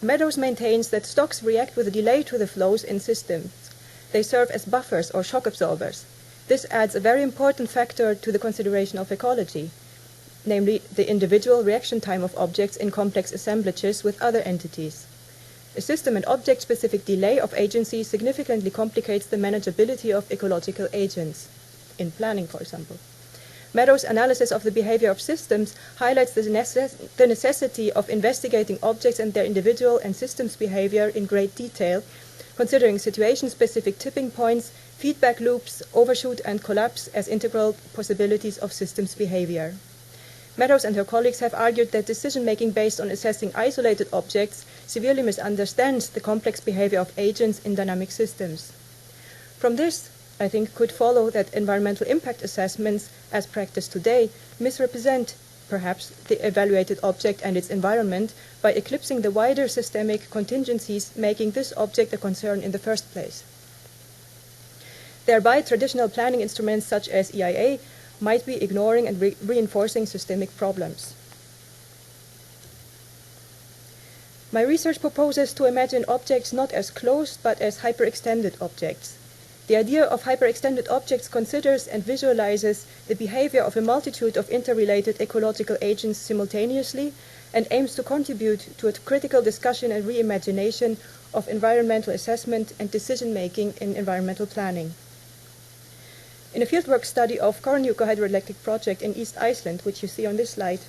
Meadows maintains that stocks react with a delay to the flows in systems. They serve as buffers or shock absorbers. This adds a very important factor to the consideration of ecology, namely the individual reaction time of objects in complex assemblages with other entities. A system and object-specific delay of agency significantly complicates the manageability of ecological agents, in planning, for example. Meadows' analysis of the behavior of systems highlights the necessity of investigating objects and their individual and systems behavior in great detail, considering situation-specific tipping points, feedback loops, overshoot and collapse as integral possibilities of systems behavior. Meadows and her colleagues have argued that decision-making based on assessing isolated objects severely misunderstands the complex behavior of agents in dynamic systems. From this, I think, could follow that environmental impact assessments, as practiced today, misrepresent, perhaps, the evaluated object and its environment by eclipsing the wider systemic contingencies making this object a concern in the first place. Thereby, traditional planning instruments such as EIA might be ignoring and reinforcing systemic problems. My research proposes to imagine objects not as closed but as hyperextended objects. The idea of hyperextended objects considers and visualizes the behavior of a multitude of interrelated ecological agents simultaneously and aims to contribute to a critical discussion and reimagination of environmental assessment and decision-making in environmental planning. In a fieldwork study of Pärnu hydroelectric project in East Iceland, which you see on this slide,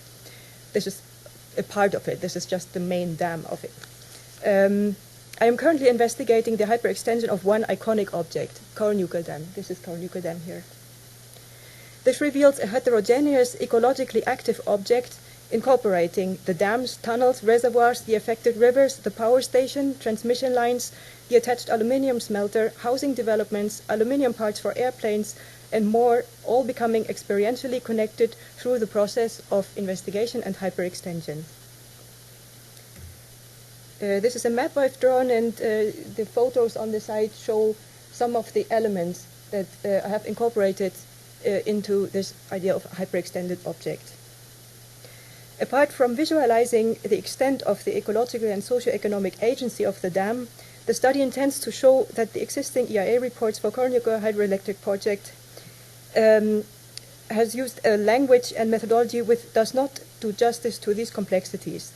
this is a part of it, this is just the main dam of it. I am currently investigating the hyperextension of one iconic object, Pärnu Dam. This is Pärnu Dam here. This reveals a heterogeneous, ecologically active object incorporating the dams, tunnels, reservoirs, the affected rivers, the power station, transmission lines, the attached aluminium smelter, housing developments, aluminium parts for airplanes, and more, all becoming experientially connected through the process of investigation and hyperextension. This is a map I've drawn, and the photos on the side show some of the elements that I have incorporated into this idea of a hyperextended object. Apart from visualizing the extent of the ecological and socio-economic agency of the dam, the study intends to show that the existing EIA reports for Cornuco hydroelectric project has used a language and methodology which does not do justice to these complexities,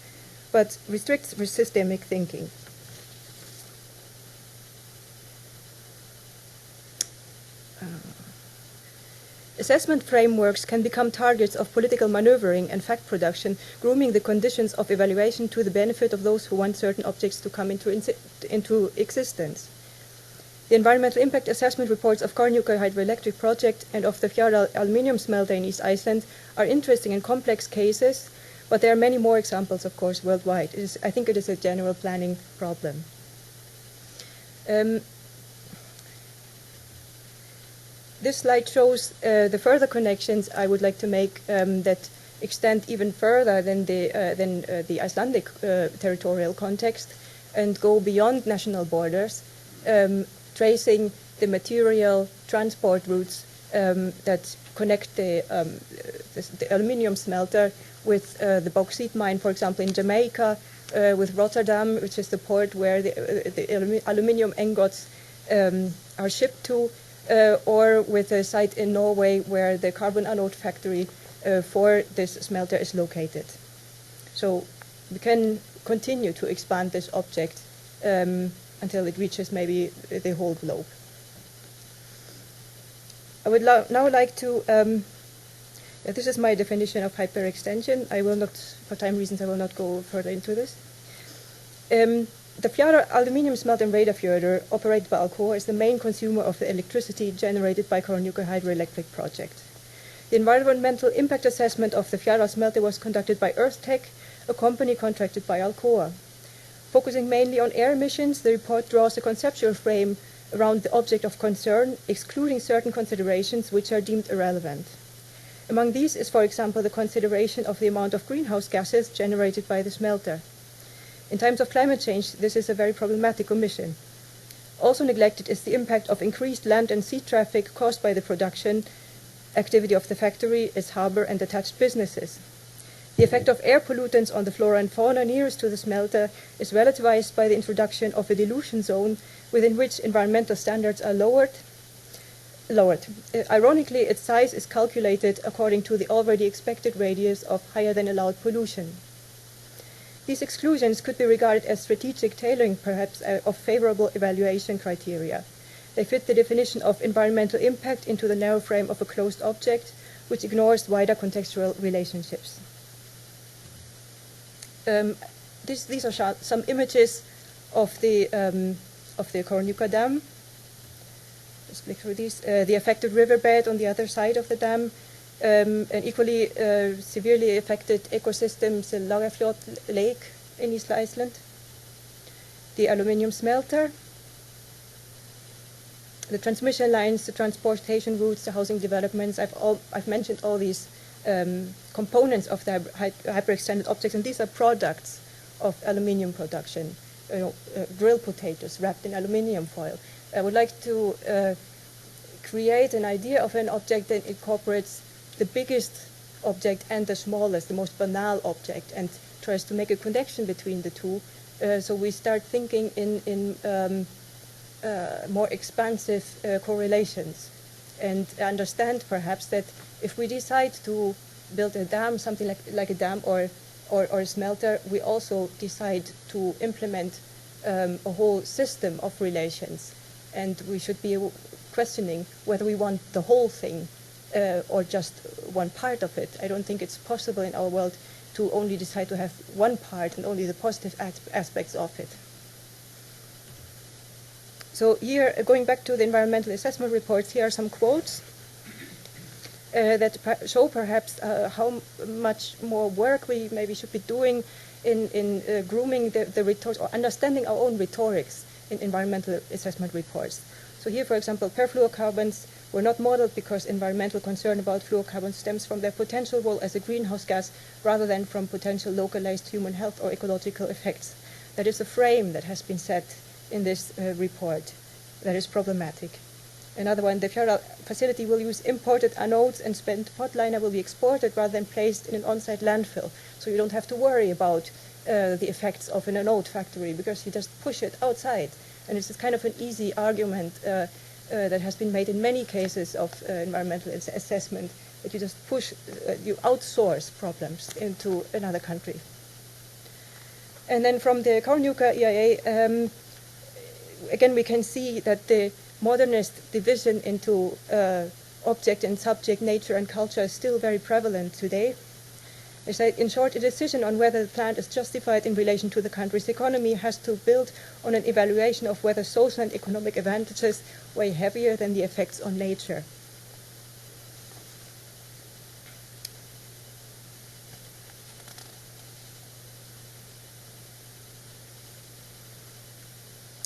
but restricts systemic thinking. Assessment frameworks can become targets of political maneuvering and fact production, grooming the conditions of evaluation to the benefit of those who want certain objects to come into existence. The environmental impact assessment reports of Cornuco hydroelectric project and of the Fjarðar aluminium smelter in East Iceland are interesting and complex cases, but there are many more examples, of course, worldwide. I think it is a general planning problem. This slide shows the further connections I would like to make that extend even further than the Icelandic territorial context and go beyond national borders, tracing the material transport routes that connect the aluminium smelter with the bauxite mine, for example, in Jamaica, with Rotterdam, which is the port where the aluminium ingots are shipped to, or with a site in Norway where the carbon anode factory for this smelter is located. So we can continue to expand this object until it reaches maybe the whole globe. I would now like to, this is my definition of hyperextension. I will not, for time reasons, I will not go further into this. The Fjarðar aluminium smelter in Reyðarfjörður, operated by Alcoa, is the main consumer of the electricity generated by Cornuco hydroelectric project. The environmental impact assessment of the Fjarðar smelter was conducted by EarthTech, a company contracted by Alcoa. Focusing mainly on air emissions, the report draws a conceptual frame around the object of concern, excluding certain considerations which are deemed irrelevant. Among these is, for example, the consideration of the amount of greenhouse gases generated by the smelter. In times of climate change, this is a very problematic omission. Also neglected is the impact of increased land and sea traffic caused by the production activity of the factory, its harbor, and attached businesses. The effect of air pollutants on the flora and fauna nearest to the smelter is relativized by the introduction of a dilution zone within which environmental standards are lowered. Ironically, its size is calculated according to the already expected radius of higher than allowed pollution. These exclusions could be regarded as strategic tailoring, perhaps, of favorable evaluation criteria. They fit the definition of environmental impact into the narrow frame of a closed object, which ignores wider contextual relationships. These are some images of the Cornuco Dam. Just click through these. The affected riverbed on the other side of the dam. An equally severely affected ecosystems, the Lagerfjord Lake in East Iceland, the aluminium smelter, the transmission lines, the transportation routes, the housing developments. I've mentioned all these components of the hyperextended objects, and these are products of aluminium production. Grill potatoes wrapped in aluminium foil. I would like to create an idea of an object that incorporates the biggest object and the smallest, the most banal object, and tries to make a connection between the two. So we start thinking in more expansive correlations, and understand perhaps that if we decide to build a dam, something like a dam or a smelter, we also decide to implement a whole system of relations, and we should be questioning whether we want the whole thing or just one part of it. I don't think it's possible in our world to only decide to have one part and only the positive aspects of it. So here, going back to the environmental assessment reports, here are some quotes. that show perhaps how much more work we maybe should be doing in grooming the rhetorics or understanding our own rhetorics in environmental assessment reports. So here, for example, perfluorocarbons were not modeled because environmental concern about fluorocarbons stems from their potential role as a greenhouse gas rather than from potential localized human health or ecological effects. That is a frame that has been set in this report that is problematic. Another one, the Fjordal facility will use imported anodes and spent potliner will be exported rather than placed in an on-site landfill. So you don't have to worry about the effects of an anode factory because you just push it outside. And it's kind of an easy argument that has been made in many cases of environmental assessment, that you just push, you outsource problems into another country. And then from the Kornuka EIA, again we can see that the modernist division into object and subject, nature and culture is still very prevalent today. They say, in short, a decision on whether the plant is justified in relation to the country's economy has to build on an evaluation of whether social and economic advantages weigh heavier than the effects on nature.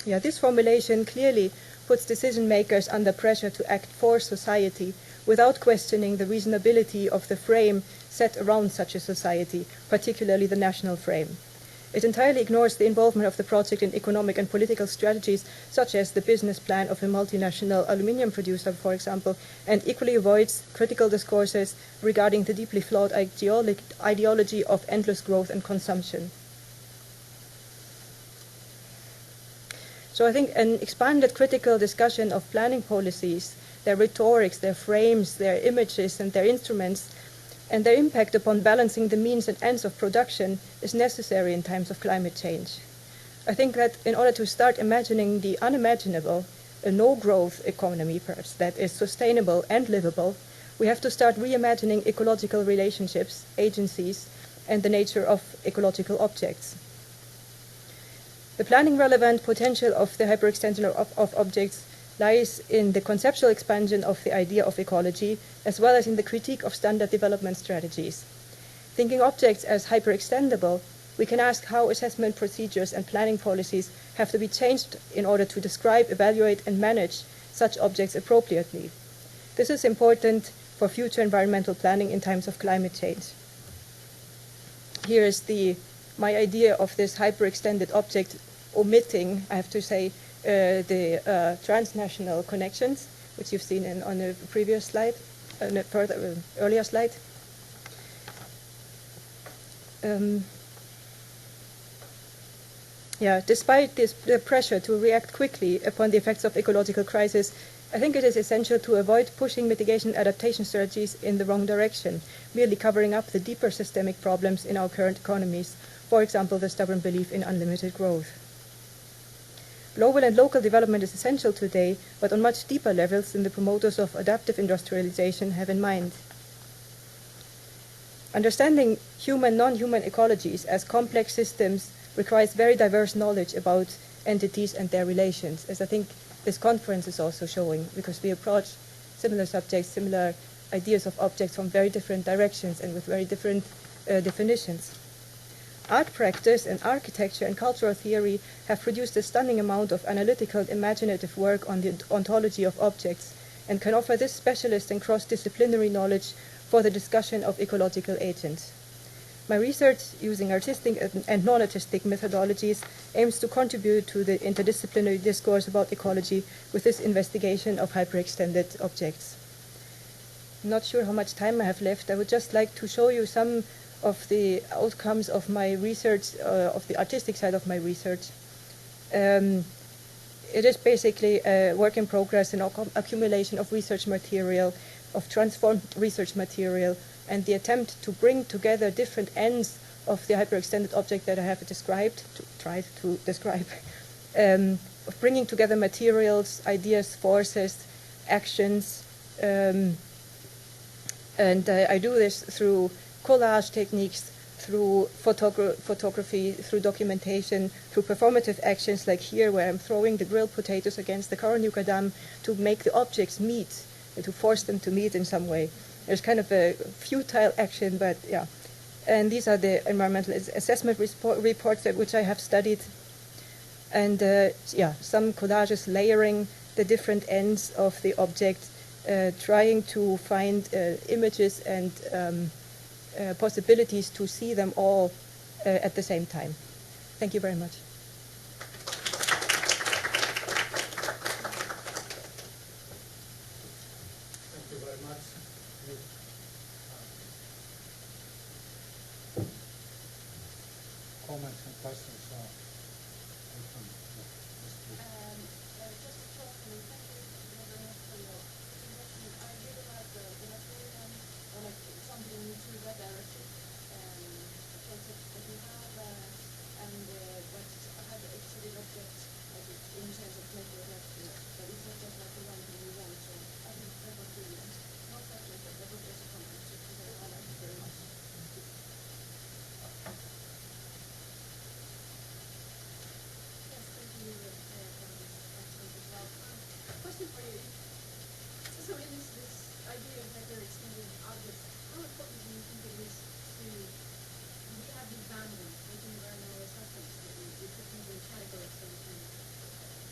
Yeah, this formulation clearly puts decision makers under pressure to act for society without questioning the reasonability of the frame set around such a society, particularly the national frame. It entirely ignores the involvement of the project in economic and political strategies, such as the business plan of a multinational aluminium producer, for example, and equally avoids critical discourses regarding the deeply flawed ideology of endless growth and consumption. So I think an expanded critical discussion of planning policies, their rhetorics, their frames, their images and their instruments, and their impact upon balancing the means and ends of production is necessary in times of climate change. I think that in order to start imagining the unimaginable, a no-growth economy perhaps that is sustainable and livable, we have to start reimagining ecological relationships, agencies, and the nature of ecological objects. The planning-relevant potential of the hyperextension of objects lies in the conceptual expansion of the idea of ecology, as well as in the critique of standard development strategies. Thinking objects as hyperextendable, we can ask how assessment procedures and planning policies have to be changed in order to describe, evaluate, and manage such objects appropriately. This is important for future environmental planning in times of climate change. Here is my idea of this hyperextended object, omitting, I have to say, the transnational connections, which you've seen on a previous slide, earlier slide. Despite the pressure to react quickly upon the effects of ecological crisis, I think it is essential to avoid pushing mitigation adaptation strategies in the wrong direction, merely covering up the deeper systemic problems in our current economies, for example, the stubborn belief in unlimited growth. Global and local development is essential today, but on much deeper levels than the promoters of adaptive industrialization have in mind. Understanding human, non-human ecologies as complex systems requires very diverse knowledge about entities and their relations, as I think this conference is also showing, because we approach similar subjects, similar ideas of objects from very different directions and with very different definitions. Art practice and architecture and cultural theory have produced a stunning amount of analytical, imaginative work on the ontology of objects and can offer this specialist and cross-disciplinary knowledge for the discussion of ecological agents. My research, using artistic and non-artistic methodologies, aims to contribute to the interdisciplinary discourse about ecology with this investigation of hyperextended objects. I'm not sure how much time I have left. I would just like to show you some of the outcomes of my research, of the artistic side of my research. It is basically a work in progress, an accumulation of research material, of transformed research material, and the attempt to bring together different ends of the hyperextended object that I have described, tried to describe, of bringing together materials, ideas, forces, actions, and I do this through collage techniques, through photography, through documentation, through performative actions like here where I'm throwing the grilled potatoes against the Kornuka Dam to make the objects meet, and to force them to meet in some way. there's kind of a futile action, but yeah. And these are the environmental assessment reports which I have studied. And yeah, some collages layering the different ends of the object, trying to find images and possibilities to see them all at the same time. Thank you very much. Thank you very much. Comments and questions? Just a short comment. Thank you very much for your presentation. I really like the material or like something into that direction concept that you have, and what I had actually looked at like in terms of network, but it's not just like the one thing you want. So I think that was brilliant. Not questions, but that was just a comment to say I like it very much. Yes, thank you for this excellent as well. Question for you. So in this idea of hyperextended objects, how important do you think it is to we have these boundaries with environmental assessments that we put these in categories so we can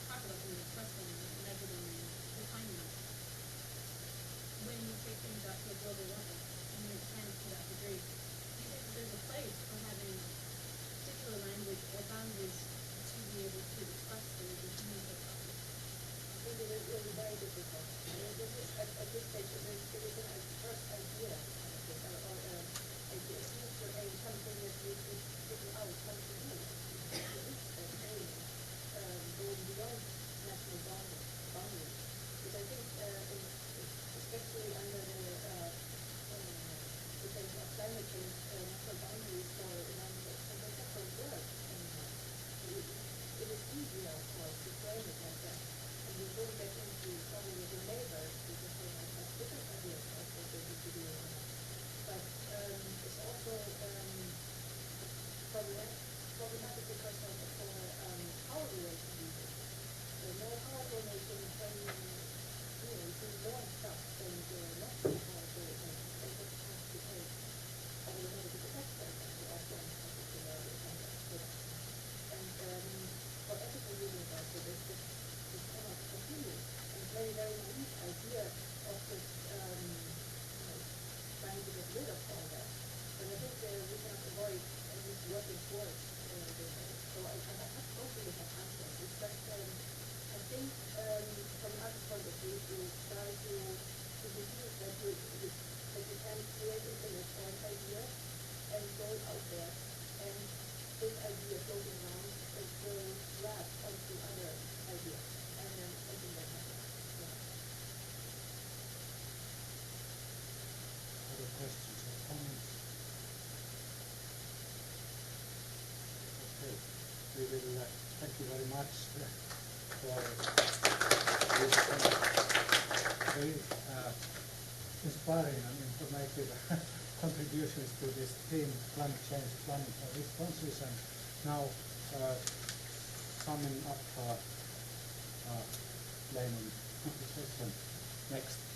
talk about them, express them, measure them, define them. When you take things up to a global level and you expand to that degree, do you think that there's a place for having particular language or boundaries to be able to express them and communicate about them? I think it will be very difficult. I mean, this is at this stage it is a first idea, or it's not something that we figure out how to do. It's training, going beyond national boundaries. Because I think, especially under the situation of climate change, national boundaries for environmental extension don't work anymore. It is easier, of course, to frame it like that. And you don't get into trouble with your neighbors because they might have different ideas of what they need to do. But it's also problematic because of power relation users. No powerful nation can do more stuff than the not so powerful nation. They just have to pay all the negative effects that they often particularly products. And for ethical reasons also, this cannot continue. And it's very, very naive idea of just trying to get rid of all that. But I think we cannot avoid at least working towards this. So I don't really have answers. It's just, I think from another point of view, to try to believe that you can create an image or an idea and go out there, and this idea floating around will grab onto other ideas, and then something that happens. Yeah. Other questions or comments? Okay, we will thank you very much for this very inspiring and informative contributions to this theme, climate change, planning for responses. And now, summing up Lenon session next.